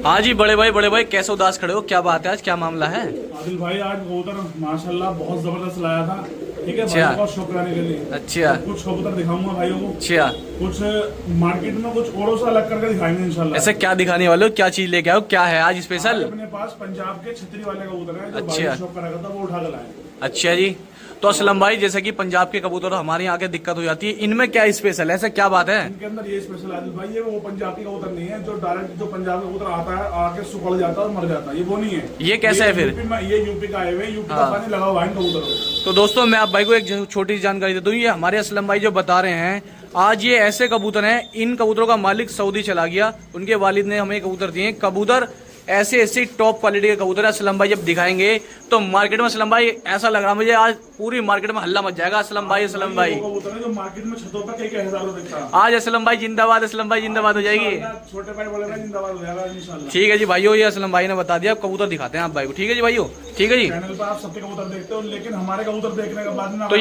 हाँ जी बड़े भाई कैसे उदास खड़े हो, क्या बात है, आज क्या मामला है? आदिल भाई आज कबूतर माशाल्लाह बहुत जबरदस्त लाया था। ठीक है, अच्छा। भाई को शौक कराने के लिए। अच्छा। तो कुछ कबूतर दिखाऊंगा भाइयों को। अच्छा। कुछ मार्केट में कुछ औरों से अलग करके दिखाएंगे इंशाल्लाह। ऐसे क्या दिखाने वाले हो, क्या चीज लेके आओ, क्या है आज स्पेशल? अपने पास पंजाब के छतरी वाले कबूतर है जो अच्छा। भाई शौक करा था, वो उठा के लाए। अच्छा जी, तो असलम भाई जैसे कि पंजाब के कबूतर हमारे यहाँ आके दिक्कत हो जाती है, इनमें क्या स्पेशल है, ऐसा क्या बात है? इनके अंदर ये स्पेशल आदिल भाई, ये वो पंजाब की कबूतर नहीं है जो डायरेक्ट जो पंजाब का कबूतर आता है आके सुखड़ जाता है और मर जाता है, ये वो नहीं है। ये कैसा है फिर? ये यूपी का आए हुए, यूपी का पानी लगा हुआ है इन कबूतरों। तो दोस्तों मैं आप भाई को एक छोटी सी जानकारी दे दूं, ये हमारे असलम भाई जो बता रहे हैं, आज ये ऐसे कबूतर हैं, इन कबूतरों का मालिक सऊदी चला गया, उनके वालिद ने हमें कबूतर दिए। कबूतर ऐसे टॉप क्वालिटी के कबूतर है। असलम भाई जब दिखाएंगे तो मार्केट में असलम भाई ऐसा लग रहा मुझे आज पूरी मार्केट में हल्ला मच जाएगा। असलम भाई कबूतर है जो मार्केट में छतों पर कई हजारों दिखता है। आज असलम भाई जिंदाबाद हो जाएगी। छोटे भाई बड़े भाई जिंदाबाद हो जाएगा इंशाल्लाह। ठीक है जी भाइयों, ये असलम भाई ने बता दिया, कबूतर दिखाते हैं आप भाई को। ठीक है जी भाइयों, ठीक है जी। चैनल पर आप सबके कबूतर देखते हो, लेकिन हमारे कबूतर देखने के बाद में तो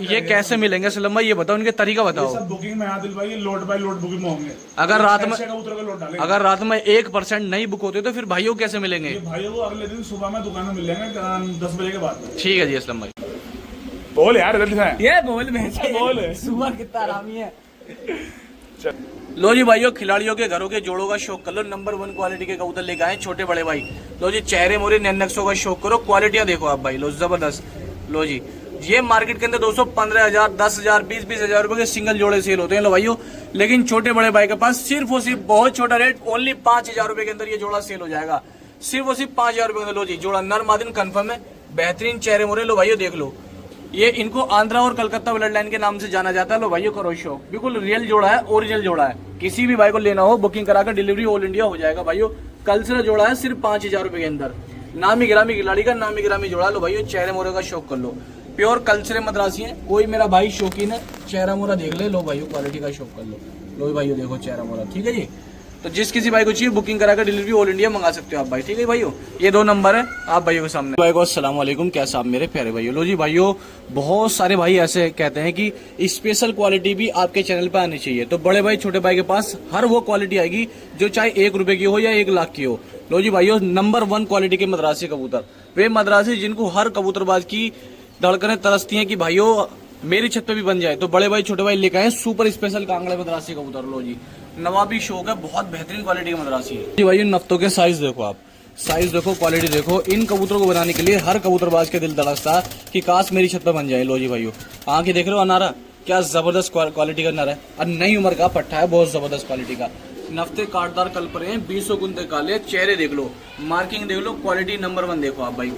ये कैसे मिलेंगे असलम भाई, ये बताओ, इनके तरीका बताओ। सब बुकिंग में आदिल भाई लोड बाय लोड बुकिंग में होंगे। अगर रात में कबूतर का लोड डालेंगे, अगर रात में 1% नहीं बुक होते तो फिर भाइयों कैसे मिलेंगे? ये भाइयों को अगले दिन सुबह में दुकान में मिल जाएंगे 10 बजे के बाद में। ठीक है जी असलम भाई। बोल यार जल्दी से। ये बोल बोल सुबह कितना आरामी है। लो जी भाइयों, खिलाड़ियों के घरों के जोड़ों का शौक कर लो, नंबर 1 क्वालिटी के कबूतर लेके आए छोटे बड़े भाई। लो जी, चेहरे मोरे नक्शों का शौक करो, क्वालिटियां देखो आप भाई, लो जबरदस्त। लो जी, ये मार्केट के अंदर 215,000, 10,000, 20,000 रुपए के सिंगल जोड़े सेल होते हैं लो भाइयों, लेकिन छोटे बड़े भाई के पास सिर्फ और सिर्फ बहुत छोटा रेट, ओनली 5,000 रुपए के अंदर ये जोड़ा सेल हो जाएगा। सिर्फ और सिर्फ 5,000 रुपए के अंदर। लो जी, जोड़ा नर मादिन कन्फर्म है, बेहतरीन चेहरे मोरे। लो भाइयों देख लो, ये इनको आंध्रा और कलकत्ता ब्लड लाइन के नाम से जाना जाता है। लो भाइयों करो शौक, बिल्कुल रियल जोड़ा है, ओरिजिनल जोड़ा है। किसी भी भाई को लेना हो बुकिंग कराकर डिलीवरी ऑल इंडिया हो जाएगा भाइयों। कल से जोड़ा है सिर्फ 5,000 रुपए के अंदर, नामी गिरामी खिलाड़ी का नामी गिरामी जोड़ा। लो भाइयों, चेहरे मोरे का शौक कर लो, प्योर कल्चरे मद्रासी है। कोई मेरा भाई शौकीन है, चेहरा मोरा देख ले। लो भाइयों, क्वालिटी का शौक कर लो। लो भाइयों देखो चेहरा मोरा, ठीक है जी। तो जिस किसी भाई को चाहिए बुकिंग कराकर डिलीवरी ऑल इंडिया मंगा सकते हो आप भाई, ठीक है भाइयों। ये 2 नंबर है आप भाइयों के सामने। भाई को अस्सलाम वालेकुम, कैसा आप मेरे प्यारे भाइयों। लो जी भाइयों, बहुत सारे भाई ऐसे कहते हैं कि स्पेशल क्वालिटी भी आपके चैनल पर आनी चाहिए, तो बड़े भाई छोटे भाई के पास हर वो क्वालिटी आएगी जो चाहे 1 रुपए की हो या 1 लाख की हो। लो जी भाइयों, नंबर 1 क्वालिटी के मद्रासी कबूतर, वे मद्रासी जिनको हर कबूतरबाज की धड़कनें तरसती हैं कि भाइयों मेरी छत पे भी बन जाए, तो बड़े भाई छोटे भाई लेकर आए सुपर स्पेशल कांगड़े मद्रासी कबूतर। लो जी, नवाबी शौक है, बहुत बेहतरीन क्वालिटी का मद्रासी है जी भाई। नफ्तों के साइज देखो आप, साइज देखो, क्वालिटी देखो। इन कबूतरों को बनाने के लिए हर कबूतरबाज के दिल धड़कता है कि काश मेरी छत पे बन जाए। लो जी भाइयों, आंखें देख रहे हो अनारा, क्या जबरदस्त क्वालिटी का नर है, और नई उम्र का पट्टा है, बहुत जबरदस्त क्वालिटी का। नफ्ते काटदार कल्परे हैं, 20 गुंदे काले, चेहरे देख लो, मार्किंग देख लो, क्वालिटी नंबर 1 देखो आप भाई।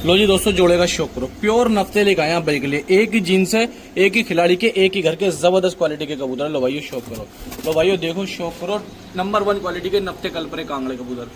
लो जी दोस्तों, जोड़े का शौक करो, प्योर नफ्ते लेके आए आप भाई के लिए। एक ही जीन्स है, एक ही खिलाड़ी के, एक ही घर के, जबरदस्त क्वालिटी के कबूतर। लो भाइयों शौक करो, लो भाइयों देखो शौक करो, नंबर 1 क्वालिटी के नफ्ते कल्परे कांगड़े कबूतर।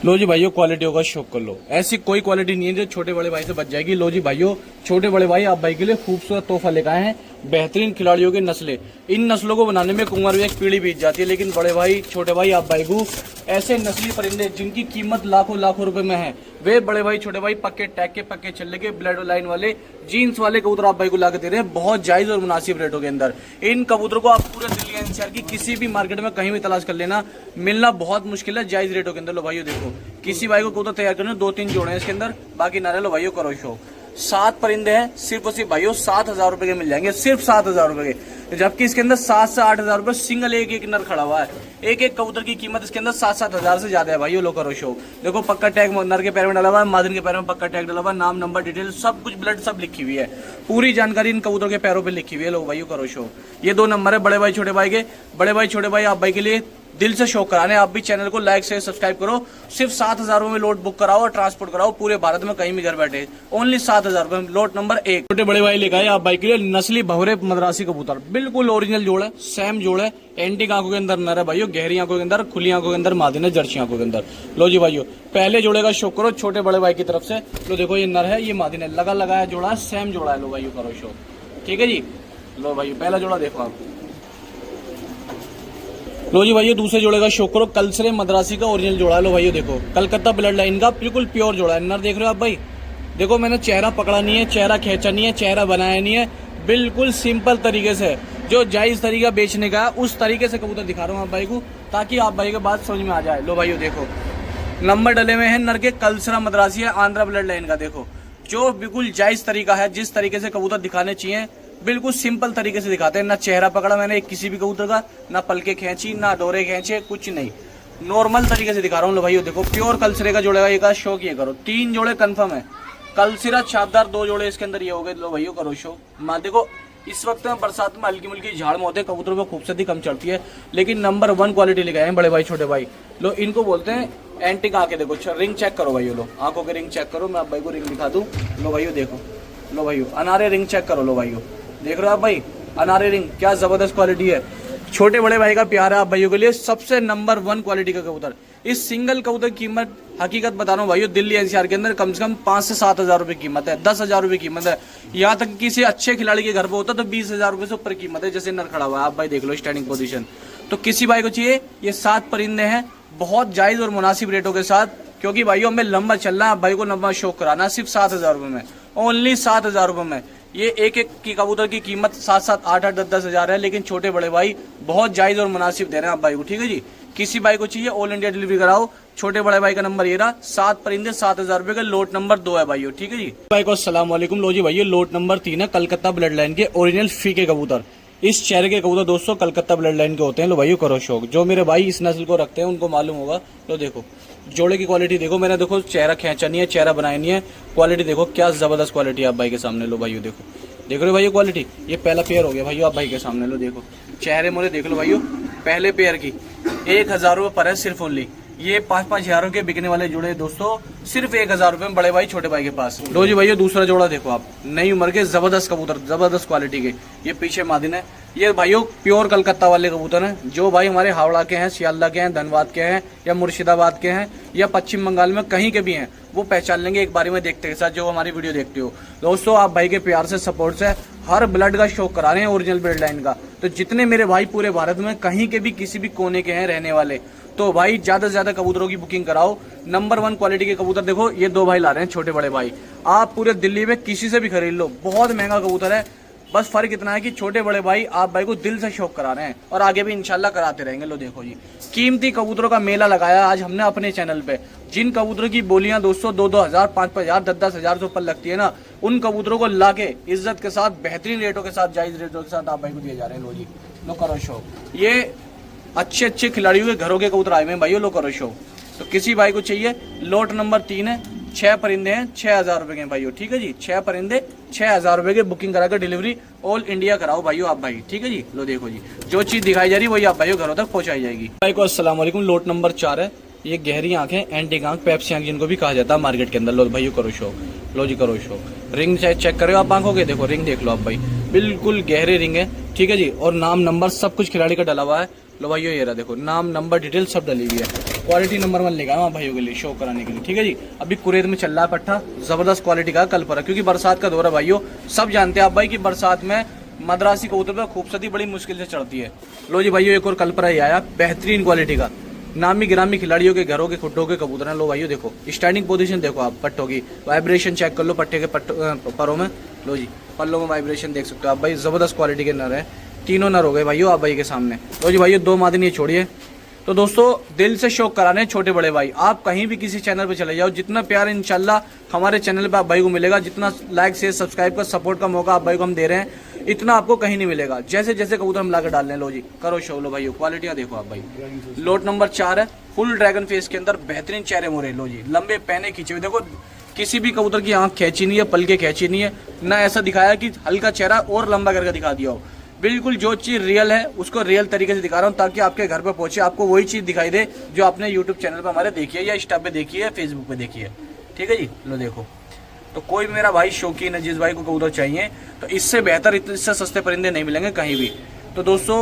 लो जी भाइयों, क्वालिटियों का शौक कर लो, ऐसी कोई क्वालिटी नहीं है जो छोटे बड़े भाई से बच जाएगी। लो जी भाइयों, छोटे बड़े भाई आप भाई के लिए खूबसूरत तोहफा लेकर आए हैं, बेहतरीन खिलाड़ियों की नस्लें। इन नस्लों को बनाने में कुंवर भी एक पीढ़ी बीत जाती है, लेकिन बड़े भाई छोटे भाई आप भाई को ऐसे नस्ली परिंदे जिनकी कीमत लाखों रुपए में है, वे बड़े भाई छोटे भाई पक्के टैग के, पक्के चलने के, ब्लड लाइन वाले, जीन्स वाले कबूतर आप भाई को लाके दे रहे हैं बहुत जायज और मुनासिब रेटों के अंदर। इन कबूतरों को आप पूरे दिल्ली एनसीआर की किसी भी मार्केट में कहीं भी तलाश कर लेना, मिलना बहुत मुश्किल है, जायज रेटों के अंदर। लो भाइयों देखो, किसी भाई को कबूतर तैयार करने 2-3 जोड़े हैं इसके अंदर, बाकी नारे। लो भाइयों करो शौक, 7 परिंदे हैं, सिर्फ और सिर्फ भाइयों 7,000 रुपए के मिल जाएंगे, सिर्फ 7,000 रुपए के, जबकि इसके अंदर 7 से 8,000 रुपए सिंगल एक नर खड़ा हुआ है। एक कबूतर की कीमत इसके अंदर 7-7 हजार से ज्यादा है भाइयों। लो करो शौक, देखो पक्का टैग नर के पैर में डाला हुआ है, मादिन के पैर में पक्का टैग डाला हुआ है, नाम नंबर डिटेल सब कुछ, ब्लड सब लिखी हुई है, पूरी जानकारी इन कबूतर के पैरों पे लिखी हुई है। लो भाइयों करो शौक, ये 2 नंबर है बड़े भाई छोटे भाई के। बड़े भाई छोटे भाई आप भाई के लिए दिल से शौक कराने, आप भी चैनल को लाइक से सब्सक्राइब करो। सिर्फ 7,000 रुपए में लोड बुक कराओ और ट्रांसपोर्ट कराओ पूरे भारत में, कहीं भी घर बैठे, ओनली 7,000 रुपए में। लोट नंबर 1 छोटे बड़े भाई लेकर आए आप भाई के लिए नस्ली भवरे मद्रासी कबूतर, बिल्कुल ओरिजिनल जोड़ है, सेम जोड़ है, एंटीक आंखों के अंदर नर है भाइयों, गहरी आंखों के अंदर, खुली आंखों के अंदर मादिन है, जर्सी आंखों के अंदर। लो जी भाइयों, पहले जोड़े का शौक करो छोटे बड़े भाई की तरफ से। लो देखो ये नर है, ये मादिन है, लगा लगाया जोड़ा है, सेम जोड़ा है। लो भाइयों करो शौक, ठीक है जी। लो भाइयों पहला जोड़ा देखो आप। लो जी भाइयों, दूसरे जोड़े का शौक करो, कल्चरे मद्रासी का ओरिजिनल जोड़ा है। लो भाइयों देखो, कलकत्ता ब्लड लाइन का बिल्कुल प्योर जोड़ा है। नर देख रहे हो आप भाई, देखो मैंने चेहरा पकड़ा नहीं है, चेहरा खींचा नहीं है, चेहरा बनाया नहीं है, बिल्कुल सिंपल तरीके से जो जायज तरीका बेचने का है उस तरीके से कबूतर दिखा रहा हूँ आप भाई को, ताकि आप भाई की बात समझ में आ जाए। लो भाइयों देखो, नंबर डले हुए हैं नर के, कलसरा मद्रासी है, आंध्रा ब्लड लाइन का। देखो जो बिल्कुल जायज तरीका है, जिस तरीके से कबूतर दिखाने चाहिए बिल्कुल सिंपल तरीके से दिखाते हैं। ना चेहरा पकड़ा मैंने किसी भी कबूतर का, ना पलके खींची, ना डोरे खींचे, कुछ नहीं, नॉर्मल तरीके से दिखा रहा हूँ। लो भाइयों देखो, प्योर कलसरे का जोड़ेगा एक शौक ये करो, 3 जोड़े कंफर्म है, कलसिरा छापदार 2 जोड़े इसके अंदर ये हो गए। लो भाइयों करो शो। माँ देखो इस वक्त में बरसात में हल्की मुल्की झाड़ में होते हैं, कबूतरों को खूबसूरती कम चढ़ती है, लेकिन नंबर 1 क्वालिटी लेके आए हैं बड़े भाई छोटे भाई। लो इनको बोलते हैं एंटीक आंखें। देखो रिंग चेक करो भाइयों, लो आंखों के रिंग चेक करो, मैं आप भाई को रिंग दिखा दूं। लो भाइयों देखो, लो भाइयों अनारे रिंग चेक करो। लो भाइयों देख रहे हो आप भाई, अनारे रिंग क्या जबरदस्त क्वालिटी है। छोटे बड़े भाई का प्यार है आप भाइयों के लिए, सबसे नंबर 1 क्वालिटी का कबूतर। इस सिंगल कबूतर की कीमत हकीकत बता रहा हूँ भाइयों, दिल्ली एनसीआर के अंदर कम से कम 5 से 7 हजार रुपए कीमत है, 10 हजार रुपए कीमत है। यहाँ तक किसी अच्छे खिलाड़ी के घर पे होता तो 20 हजार रुपए से ऊपर कीमत है। जैसे नर खड़ा हुआ है आप भाई देख लो स्टैंडिंग पोजीशन। तो किसी भाई को चाहिए, ये 7 परिंदे हैं बहुत जायज और मुनासिब रेटों के साथ, क्योंकि भाइयों हमें लंबा चलना है, भाई को लंबा शौक कराना, सिर्फ 7 हजार रुपए में, ओनली 7 हजार रुपए में। ये एक एक की कबूतर की कीमत 7-7, 8-8, 10-10 हजार है, लेकिन छोटे बड़े भाई बहुत जायज और मुनासिब दे रहे हैं आप भाई को। ठीक है जी, किसी भाई को चाहिए ऑल इंडिया डिलीवरी कराओ। छोटे बड़े भाई का नंबर ये रहा, 7 परिंदे 7 हजार रुपए का, लोट नंबर 2 है भाइयों। ठीक है जी भाई को अस्सलाम वालेकुम। लो जी भाइयों लोट नंबर 3 है, कलकत्ता ब्लड लाइन के ओरिजिनल फीके कबूतर। इस चेहरे के कबूतर दोस्तों कलकत्ता ब्लड लाइन के होते हैं। लो भाइयों करो शौक, जो मेरे भाई इस नस्ल को रखते हैं उनको मालूम होगा। तो देखो जोड़े की क्वालिटी देखो, मैंने देखो चेहरा खींचा नहीं है, चेहरा बनाया नहीं है, क्वालिटी देखो क्या जबरदस्त क्वालिटी है आप भाई के सामने। लो भाइयों देखो, देख रहे हो भाइयों क्वालिटी, ये पहला पेयर हो गया भाइयों आप भाई के सामने। लो देखो चेहरे मोरे देख लो भाइयों, पहले पेयर की 1,000 रुपए पर है सिर्फ ओनली। ये 5-5 हजारों के बिकने वाले जोड़े दोस्तों सिर्फ 1,000 रुपए में बड़े भाई छोटे भाई के पास। लो जी भाइयों दूसरा जोड़ा देखो आप, नई उम्र के जबरदस्त कबूतर, जबरदस्त क्वालिटी के। ये पीछे मादिन है, ये भाइयों प्योर कलकत्ता वाले कबूतर हैं, जो भाई हमारे हावड़ा के हैं, सियालदा के हैं, धनबाद के हैं, या मुर्शिदाबाद के हैं, या पश्चिम बंगाल में कहीं के भी हैं, वो पहचान लेंगे एक बारी में देखते के साथ, जो हमारी वीडियो देखते हो। दोस्तों आप भाई के प्यार से, सपोर्ट से हर ब्लड का शौक करा रहे हैं, ओरिजिनल ब्लड लाइन का। तो जितने मेरे भाई पूरे भारत में कहीं के भी किसी भी कोने के हैं रहने वाले, तो भाई ज्यादा से ज्यादा कबूतरों की बुकिंग कराओ। नंबर 1 क्वालिटी के कबूतर देखो, ये 2 भाई ला रहे हैं छोटे बड़े भाई। आप पूरे दिल्ली में किसी से भी खरीद लो, बहुत महंगा कबूतर है, बस फर्क इतना है कि छोटे बड़े भाई आप भाई को दिल से शौक करा रहे हैं, और आगे भी इंशाल्लाह कराते रहेंगे। लो देखो जी, कीमती कबूतरों का मेला लगाया आज हमने अपने चैनल पे। जिन कबूतरों की बोलियां दोस्तों 2-2 हजार, 5-5 हजार, 10-10 हजार से ऊपर लगती है ना, उन कबूतरों को लाके इज्जत के साथ, बेहतरीन रेटों के साथ, जायज रेटों के साथ आप भाई को दिए जा रहे हैं। लो जी लो करो शौक, ये अच्छे अच्छे खिलाड़ियों के घरों के कबूतर आए हुए हैं भाइयों। लो करो शो। तो किसी भाई को चाहिए, लोट नंबर 3 है, 6 परिंदे हैं, 6,000 रुपए के भाइयों। ठीक है जी, 6 परिंदे 6,000 रुपए के, बुकिंग करा कर डिलीवरी ऑल इंडिया कराओ भाइयों आप भाई। ठीक है जी, लो देखो जी, जो चीज दिखाई जा रही है वही आप भाइयों घरों तक पहुंचाई जाएगी। भाई को अस्सलाम वालेकुम। लोट नंबर 4 है, ये गहरी आंखें, एंटीक आंख, पेप्सी आंख जिनको भी कहा जाता है मार्केट के अंदर। लो भाइयों करो शो, लो जी करो शो। रिंग चेक करो आप आंखों के, देखो रिंग देख लो आप भाई, बिल्कुल गहरे रिंग है। ठीक है जी, और नाम नंबर सब कुछ खिलाड़ी का डला हुआ है। लो भाइयों ये रहा देखो, नाम नंबर डिटेल सब डली हुई है। क्वालिटी नंबर 1 लेगा आप भाइयों के लिए शो कराने के लिए। ठीक है जी, अभी कुरेद में चल रहा है पट्टा, जबरदस्त क्वालिटी का कल पर, क्योंकि बरसात का दौर है भाइयों। सब जानते हैं आप भाई कि बरसात में मद्रासी कबूतर पर खूबसूरती बड़ी मुश्किल से चढ़ती है। लो जी भाइयों एक और कल पर ही आया, बेहतरीन क्वालिटी का, नामी गिरामी खिलाड़ियों के घरों के खुट्टों के कबूतर हैं। लो भाइयों देखो स्टैंडिंग पोजीशन देखो आप, पट्टों की वाइब्रेशन चेक कर लो पट्टे के परों में। लो जी पल्लों में वाइब्रेशन देख सकते हो आप भाई, जबरदस्त क्वालिटी के नर है, तीनों नर हो गए भाइयों आप भाई के सामने। लो जी भाइयों 2 मादिन ये छोड़िए। तो दोस्तों दिल से शौक कराने छोटे बड़े भाई, आप कहीं भी किसी चैनल पे चले जाओ, जितना प्यार इंशाल्लाह हमारे चैनल पे आप भाई को मिलेगा, जितना लाइक से सब्सक्राइब का सपोर्ट का मौका आप भाई को हम दे रहे हैं, इतना आपको कहीं नहीं मिलेगा। जैसे जैसे कबूतर हम लाकर डाल रहे हैं। लो जी करो शो। लो भाइयों क्वालिटियां देखो आप भाई, लोट नंबर 4 है, फुल ड्रैगन फेस के अंदर, बेहतरीन चेहरे मोरे। लो जी लंबे पहने खींचे हुए, देखो किसी भी कबूतर की आंख खींची नहीं है, पलके खींची नहीं है, ना ऐसा दिखाया कि हल्का चेहरा और लंबा करके दिखा दिया हो। बिल्कुल जो चीज रियल है उसको रियल तरीके से दिखा रहा हूँ, ताकि आपके घर पे पहुंचे, आपको वही चीज दिखाई दे जो आपने यूट्यूब चैनल पे हमारे देखी है, या इंस्टा पे देखी है, फेसबुक पे देखी है। ठीक है जी, लो देखो। तो कोई भी मेरा भाई शौकीन है, जिस भाई को कबूतर चाहिए, तो इससे बेहतर, इससे सस्ते परिंदे नहीं मिलेंगे कहीं भी। तो दोस्तों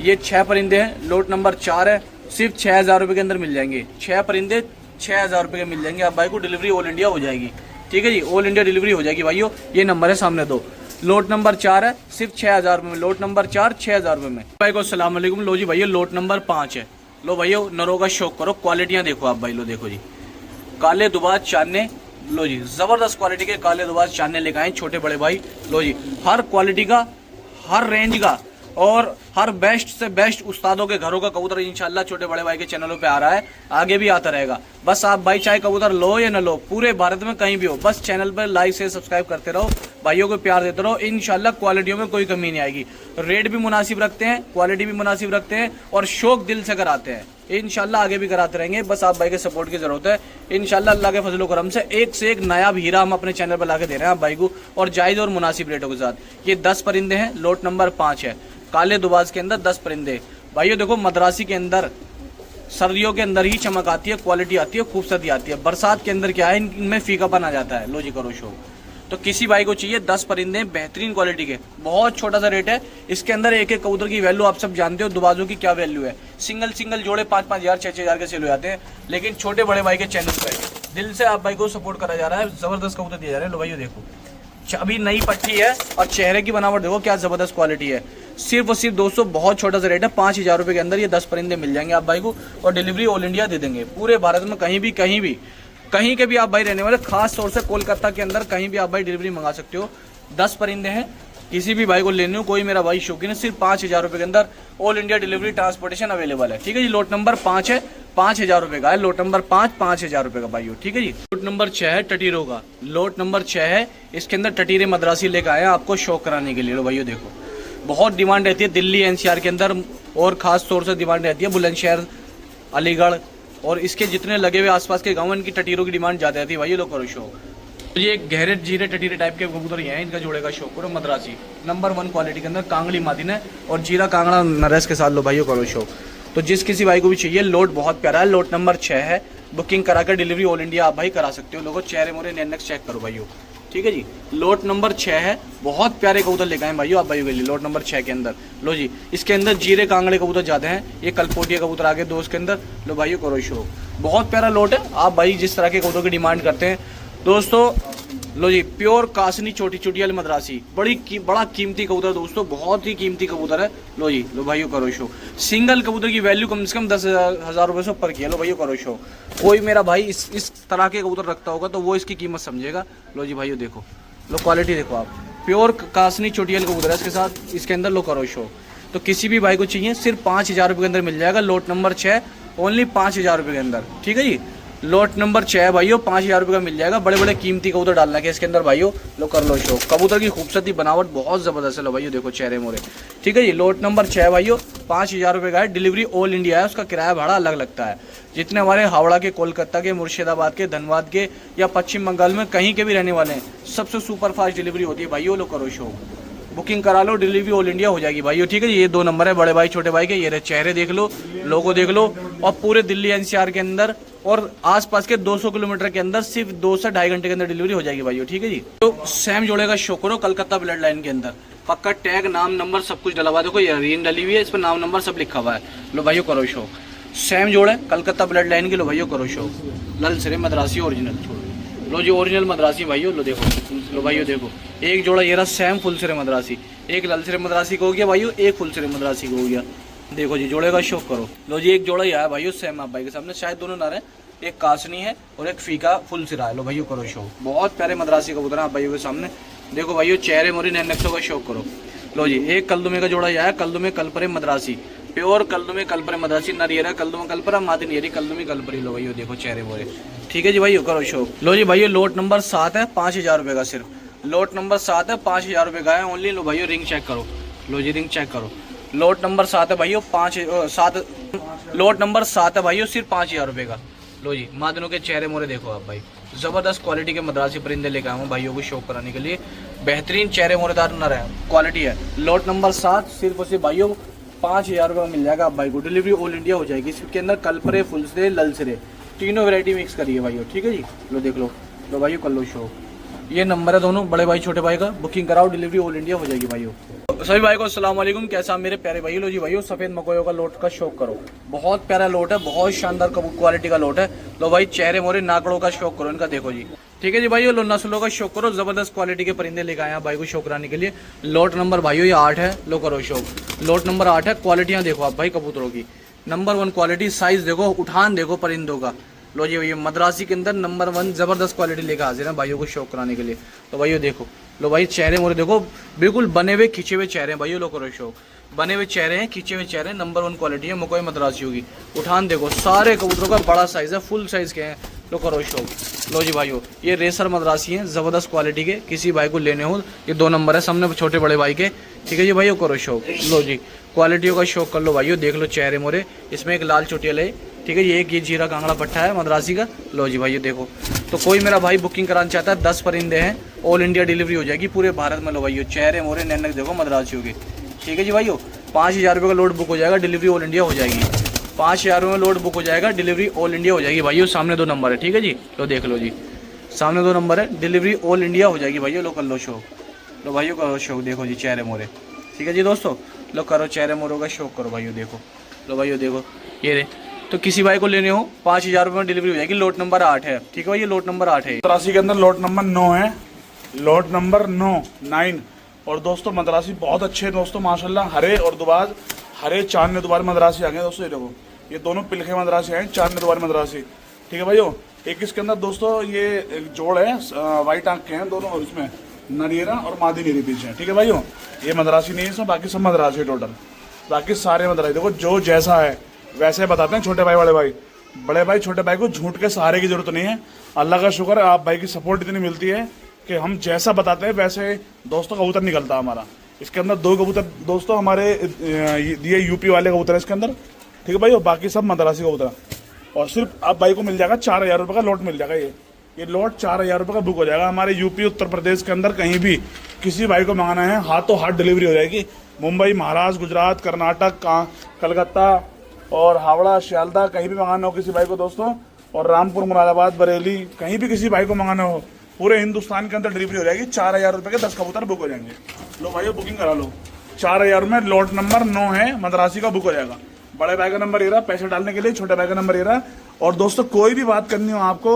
ये 6 परिंदे हैं, लोट नंबर 4 है, सिर्फ 6,000 रुपए के अंदर मिल जाएंगे। 6 परिंदे 6,000 रुपए के मिल जाएंगे आप भाई को, डिलीवरी ऑल इंडिया हो जाएगी। ठीक है जी, ऑल इंडिया डिलीवरी हो जाएगी भाइयों। ये नंबर है सामने 2, लोट नंबर 4 है, सिर्फ 6,000 रुपए में। लोट नंबर 4 6,000 रुपए में। भाई को अस्सलाम वालेकुम। लो जी भैया लोट नंबर 5 है। लो भैया नरों का शौक करो, क्वालिटियां देखो आप भाई। लो देखो जी, काले दुबाज चांदने, लो जी जबरदस्त क्वालिटी के काले दुबाज चांदने लेके आए छोटे बड़े भाई। लो जी हर क्वालिटी का, हर रेंज का, और हर बेस्ट से बेस्ट उस्तादों के घरों का कबूतर इंशाल्लाह छोटे बड़े भाई के चैनलों पे आ रहा है, आगे भी आता रहेगा। बस आप भाई चाहे कबूतर लो या न लो, पूरे भारत में कहीं भी हो, बस चैनल पर लाइक से सब्सक्राइब करते रहो, भाइयों को प्यार देते रहो। इंशाल्लाह क्वालिटियों में कोई कमी नहीं आएगी। रेट भी मुनासिब रखते हैं, क्वालिटी भी मुनासिब रखते हैं और शौक दिल से कराते हैं। इंशाल्लाह आगे भी कराते रहेंगे, बस आप भाई के सपोर्ट की जरूरत है। इंशाल्लाह अल्लाह के फजल करम से एक नया हीरा हम अपने चैनल पर लाके दे रहे हैं आप भाई को, और जायज और मुनासिब रेटों के साथ। ये 10 परिंदे हैं, लोट नंबर 5 है। काले दुबाज के अंदर 10 परिंदे भाइयों। देखो मद्रासी के अंदर सर्दियों के अंदर ही चमक आती है, क्वालिटी आती है, खूबसूरती आती है। बरसात के अंदर क्या है, इनमें फीकापन आ जाता है। लो जी करो शो। तो किसी भाई को चाहिए 10 परिंदे बेहतरीन क्वालिटी के, बहुत छोटा सा रेट है। इसके अंदर एक एक कबूतर की वैल्यू आप सब जानते हो, दुबाजों की क्या वैल्यू है। सिंगल जोड़े 5-5 हज़ार 6-6 हज़ार के सेल हो जाते हैं, लेकिन छोटे बड़े भाई के चैनल पे दिल से आप भाई को सपोर्ट करा जा रहा है, जबरदस्त कबूतर दिया जा रहा है। लो भाई देखो, अभी नई पट्टी है और चेहरे की बनावट देखो क्या जबरदस्त क्वालिटी है। सिर्फ और सिर्फ दोस्तों बहुत छोटा सा रेट है, 5,000 रुपए के अंदर ये 10 परिंदे मिल जाएंगे आप भाई को, और डिलीवरी ऑल इंडिया दे देंगे। पूरे भारत में कहीं के भी आप भाई रहने वाले, खास तौर से कोलकाता के अंदर कहीं भी आप भाई डिलीवरी मंगा सकते हो। 10 परिंदे हैं, किसी भी भाई को लेने हो, कोई मेरा भाई शौकीन है, सिर्फ 5,000 रुपए के अंदर all India delivery transportation available है। ठीक है जी। लोट नंबर 5 है, 5,000 रुपए का है। लोट नंबर 5 5,000 रुपए का भाई हो। ठीक है जी। लोट नंबर 6 है टटीरों का। लोट नंबर 6 है, इसके अंदर टटीरे मद्रासी लेकर आए हैं आपको शौक कराने के लिए। लो भाइयों देखो, बहुत डिमांड रहती है दिल्ली एनसीआर के अंदर, और खास तौर से डिमांड रहती है बुलंदशहर, अलीगढ़ और इसके जितने लगे हुए आसपास के गाँव, इनकी टटीरों की डिमांड ज्यादा रहती है भाई। लो करो शौक। तो ये गहरे जीरे टटीरे टाइप के कबूतर ये हैं, इनका जोड़े का शौक करो। मद्रासी नंबर 1 क्वालिटी के अंदर कांगड़ी मादिन है और जीरा कांगड़ा नरस के साथ। लो भाइयों करो शौक। तो जिस किसी भाई को भी चाहिए, लोट बहुत प्यारा है, लोट नंबर 6 है। बुकिंग कराकर डिलीवरी ऑल इंडिया आप भाई करा सकते हो। लोगों चेहरे मोरे नेक्स्ट चेक करो भाइयों। ठीक है जी। लोट नंबर 6 है, बहुत प्यारे कबूतर लेकर आए भाइयों आप भाइयों के लिए। लोट नंबर 6 के अंदर लो जी, इसके अंदर जीरे कांगड़े कबूतर जाते हैं, ये कलपोटिया कबूतर आगे 2 के अंदर। लो भाइयों करो शो, बहुत प्यारा लोट है। आप भाई जिस तरह के कबूतर की डिमांड करते हैं दोस्तों, लो जी प्योर कासनी छोटी छोटी वाली मद्रासी, बड़ा कीमती कबूतर दोस्तों, बहुत ही कीमती कबूतर है। लो जी लो भाइयों करो शो। सिंगल कबूतर की वैल्यू कम से कम 10,000 रुपये से ऊपर की है। लो भाइयों करो शो। कोई मेरा भाई इस तरह के कबूतर रखता होगा तो वो इसकी कीमत समझेगा। लो जी भाइयों देखो, लो क्वालिटी देखो आप, प्योर कासनी छोटी वाली कबूतर है इसके साथ, इसके अंदर लो करो शो। तो किसी भी भाई को चाहिए सिर्फ 5,000 रुपये के अंदर मिल जाएगा। लोट नंबर 6 ओनली 5,000 रुपये के अंदर। ठीक है जी। लोट नंबर 6 भाइयों 5,000 रुपये का मिल जाएगा। बड़े बड़े कीमती कबूतर डालना है इसके अंदर भाइयों। लो कर लो शो। कबूतर की खूबसूरती बनावट बहुत जबरदस्त है। लो भाइयों देखो चेहरे मोरे। ठीक है जी। लोट नंबर 6 भाइयों 5,000 रुपये का है। डिलीवरी ऑल इंडिया है, उसका किराया भाड़ा अलग लगता है। जितने हमारे हावड़ा के, कोलकाता के, मुर्शिदाबाद के, धनबाद के या पश्चिम बंगाल में कहीं के भी रहने वाले हैं, सबसे सुपर फास्ट डिलीवरी होती है भाइयों। लो करो शो, बुकिंग करा लो, डिलीवरी ऑल इंडिया हो जाएगी भाइयों। ठीक है जी। ये 2 नंबर है बड़े भाई छोटे भाई के। ये रहे चेहरे देख लो, लोगो देख लो, और पूरे दिल्ली एनसीआर के अंदर और आसपास के 200 किलोमीटर के अंदर सिर्फ 2 से 2.5 घंटे के अंदर डिलीवरी हो जाएगी भाइयों। ठीक है जी। तो सैम जोड़े का शो करो, कलकत्ता ब्लड लाइन के अंदर, पक्का टैग, नाम, नंबर सब कुछ डला हुआ है। देखो ये रिंग डली हुई है, इस पर नाम नंबर सब लिखा हुआ है। लो भाइयों करो शो। सैम जोड़े कलकत्ता ब्लड लाइन के। लो भाइयों करो शो। लल सिरे मद्रासी ओरिजिनल छोड़ो। लो जी ओरिजिनल मद्रासी भाइयों। लो देखो, लो भाइयों देखो, एक जोड़ा ये रहा सैम फुल सिरे मद्रासी, एक लल सिरे मद्रासी को हो गया भाइयों, एक फुल सिरे मद्रासी को हो गया। देखो जी जोड़े का शौक करो। लो जी एक जोड़ा ही आया भाइयों सैम आप भाई के सामने, शायद दोनों ना रहे, एक कासनी है और एक फीका फुल सिरा है। लो भाइयों करो शौक, बहुत प्यारे मद्रासी कबूतर हैं आप भाइयों के सामने। देखो भाइयों चेहरे मोरी नैनक्सों का शौक करो। लो जी एक कलदुमे का जोड़ा ही आया, कलदुमे कलपरे मद्रासी, प्योर कलदुमे कलपरे मद्रासी, नरियरा कलदुमा कलपरा, मादी नियरी कलदुमी कलपरी। लो भाइयों देखो चेहरे मोरे। ठीक है जी भाइयों करो शौक। लो जी भाइयों लोट नंबर 7 है, 5,000 रुपये का सिर्फ। लोट नंबर 7 है, 5,000 रुपये का है ओनली। लो भाइयों रिंग चेक करो। लो जी रिंग चेक करो। लोट नंबर 7 है भाइयों, 7 लोट नंबर 7 है भाइयों, सिर्फ 5,000 रुपये का। लो जी मादनों के चेहरे मोरे देखो आप भाई, जबरदस्त क्वालिटी के मद्रासी परिंदे लेकर आए हूँ भाइयों को शौक कराने के लिए। बेहतरीन चेहरे मोरेदार नर है, क्वालिटी है। लोट नंबर 7 सिर्फ और सिर्फ भाइयों 5,000 रुपये में मिल जाएगा आप भाई को। डिलीवरी ऑल इंडिया हो जाएगी। इसके अंदर कलपरे, फुलसरे, ललसरे तीनों वैरायटी मिक्स करिए भाइयों। ठीक है जी। लो देख लो, लो भाइयों कर लो शो। ये नंबर है दोनों बड़े भाई छोटे भाई का, बुकिंग कराओ, डिलीवरी ऑल इंडिया हो जाएगी भाइयों। सभी भाई को अस्सलाम वालेकुम, कैसा मेरे प्यारे भाई। लो जी भाइयों सफेद मकोयों का लोट का शौक करो, बहुत प्यारा लोट है, बहुत शानदार क्वालिटी का लोट है। लो भाई चेहरे मोरे नाकड़ों का शौक करो इनका, देखो जी। ठीक है जी भाइयों, लो नस्लों का शौक करो, जबरदस्त क्वालिटी के परिंदे लेकर आए हैं भाई को शौक कराने के लिए। लोट नंबर भाइयों ये 8 है। लो करो शौक। लोट नंबर 8 है। क्वालिटियां देखो आप भाई कबूतरों की, नंबर 1 क्वालिटी, साइज देखो, उठान देखो परिंदों का। लो जी ये मद्रासी के अंदर नंबर 1 जबरदस्त क्वालिटी लेकर हाजिर है भाइयों को शौक कराने के लिए। तो भाइयों देखो, लो भाई चेहरे मोरे देखो, बिल्कुल बने हुए खिंचे हुए चेहरे भाइयों। लो करो शौक। बने हुए चेहरे हैं, खींचे हुए चेहरे हैं, नंबर 1 क्वालिटी है, मकोई मद्रासी होगी। उठान देखो, सारे कबूतरों का बड़ा साइज है, फुल साइज के हैं। लो करो शो। लो जी भाइयों, ये रेसर मद्रासी हैं, जबरदस्त क्वालिटी के, किसी भाई को लेने हो ये 2 नंबर है, सामने छोटे बड़े भाई के। ठीक है जी भाइयों, करो शौक। लो जी, क्वालिटियों का शौक कर लो भाइयों, देख लो चेहरे मोरे। इसमें एक लाल चोटियल है, ठीक है, ये जीरा कांगड़ा पट्टा है मद्रासी का। लो जी भाइयों देखो, तो कोई मेरा भाई बुकिंग कराना चाहता है, 10 परिंदे हैं, ऑल इंडिया डिलीवरी हो जाएगी पूरे भारत में। लो भाइयों, चेहरे मोरे नैनक देखो मद्रासी होगी। ठीक है जी भाइयों, 5000 रुपये का लोड बुक हो जाएगा, डिलीवरी ऑल इंडिया हो जाएगी। 5000 में लोड बुक हो जाएगा, डिलीवरी ऑल इंडिया हो जाएगी भाइयों। सामने 2 नंबर है, ठीक है जी, लो देख लो जी, सामने 2 नंबर है, डिलीवरी ऑल इंडिया हो जाएगी भाइयों। लो कर लो शौक। लो भाइयों करो शौक, देखो जी चेहरे मोरे। ठीक है जी दोस्तों, लो करो चेहरे मोरों का शौक करो भाइयों, देखो। लो भाइयों देखो, ये रे, तो किसी भाई को लेने हो 5000 रुपये में डिलीवरी हो जाएगी। लोट नंबर 8 है, ठीक है भाई, ये लोट नंबर 8 है। मद्रासी के अंदर लोट नंबर 9 है, लोट नंबर 9। और दोस्तों मद्रासी बहुत अच्छे हैं दोस्तों माशाल्लाह, हरे और दुबाज, हरे चांद दुबार मद्रासी आ गए दोस्तों। ये देखो, ये दोनों पिलखे मद्रासी हैं, चांद दुबार मद्रासी। ठीक है भाइयों, एक इसके अंदर दोस्तों ये एक जोड़ है, वाइट आंख के हैं दोनों, और इसमें नरियरा और मादी नीरी पीछे है। ठीक है भाइयों, ये मद्रासी नहीं है इसमें, बाकी सब मद्रासी टोटल, बाकी सारे मद्रासी। देखो जो जैसा है वैसे बताते हैं छोटे भाई बड़े भाई। बड़े भाई छोटे भाई को झूठ के सहारे की जरूरत नहीं है, अल्लाह का शुक्र है आप भाई की सपोर्ट इतनी मिलती है कि हम जैसा बताते हैं वैसे दोस्तों कबूतर निकलता है हमारा। इसके अंदर 2 कबूतर दोस्तों हमारे ये यूपी वाले कबूतर है इसके अंदर। ठीक है भाई, बाकी सब मद्रासी कबूतर। और सिर्फ आप भाई को मिल जाएगा 4000 रुपये का लोट मिल जाएगा। ये लोट 4000 रुपये का बुक हो जाएगा। हमारे यूपी उत्तर प्रदेश के अंदर कहीं भी किसी भाई को मंगाना है, हाथों हाथ डिलीवरी हो जाएगी। मुंबई, महाराष्ट्र, गुजरात, कर्नाटक, कलकत्ता और हावड़ा, शियालदा, कहीं भी मंगाना हो किसी भाई को दोस्तों, और रामपुर, मुरादाबाद, बरेली, कहीं भी किसी भाई को मंगाना हो, पूरे हिंदुस्तान के अंदर डिलीवरी हो जाएगी। 4000 रुपये के 10 कबूतर बुक हो जाएंगे। लो भाई बुकिंग करा लो, 4000 में लोट नंबर 9 है, मद्रासी का बुक हो जाएगा। बड़े भाई का नंबर ये रहा पैसे डालने के लिए, छोटे भाई का नंबर ये रहा। और दोस्तों कोई भी बात करनी हो आपको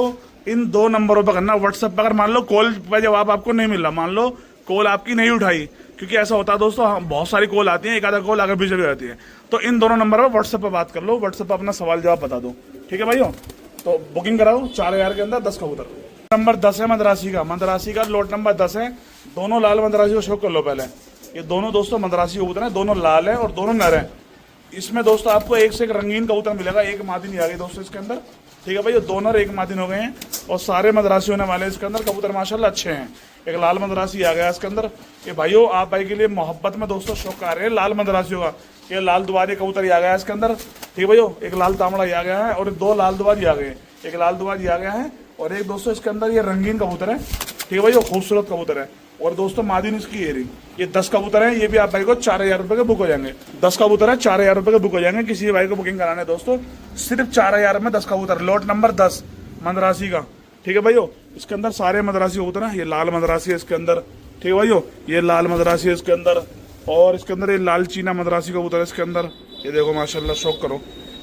इन 2 नंबरों पर करना। व्हाट्सएप पर अगर मान लो कॉल पर जवाब आपको नहीं मिला, मान लो कॉल आपकी नहीं उठाई, क्योंकि ऐसा होता है दोस्तों, बहुत सारी कॉल आती है, एक आधा कॉल आगे पीछे भी आती है, तो इन दोनों नंबर पर व्हाट्सएप पर बात कर लो, व्हाट्सएप पर अपना सवाल जवाब बता दो। ठीक है भाइयों, तो बुकिंग कराओ 4000 के अंदर 10 कबूतर। नंबर 10 है मद्रासी का लोट नंबर 10 है। दोनों लाल मद्रासी को शो कर लो पहले। ये दोनों दोस्तों मद्रासी कबूतर हैं, दोनों लाल है और दोनों नर हैं। इसमें दोस्तों आपको एक से एक रंगीन कबूतर मिलेगा। एक मादिन आ गई दोस्तों इसके अंदर। ठीक है भाई, ये 2 नर 1 मादिन हो गए हैं और सारे मद्रासी होने वाले इसके अंदर। कबूतर माशाल्लाह अच्छे हैं। एक लाल मद्रासी आ गया इसके अंदर। ये भाइयों आप भाई के लिए मोहब्बत में दोस्तों शौक आ रहे हैं लाल मद्रासियों का। ये लाल दुबारी कबूतर आ गया इसके अंदर। ठीक है भाइयों, एक लाल तांबड़ा आ गया है और 2 लाल दुबारी आ गए, एक लाल दुबारी आ गया है और एक दोस्तों इसके अंदर ये रंगीन कबूतर है। ठीक है भाइयों, खूबसूरत कबूतर है। और दोस्तों मादिन इसकी ये 10 कबूतर है, ये भी आप भाई को 4000 रुपये के बुक हो जाएंगे। 10 कबूतर है, 4000 रुपये के बुक हो जाएंगे। किसी भाई को बुकिंग कराना है दोस्तों, सिर्फ 4000 में 10 कबूतर। लोट नंबर 10 मद्रासी का। ठीक है भाइयों, इसके अंदर सारे मद्रासी कबूतर हैं। ये लाल मद्रासी है इसके अंदर। ठीक है भाइयों, ये लाल मद्रासी है इसके अंदर और इसके अंदर ये लाल चीना मद्रासी कबूतर है इसके अंदर। ये देखो माशाल्लाह, शौक करो।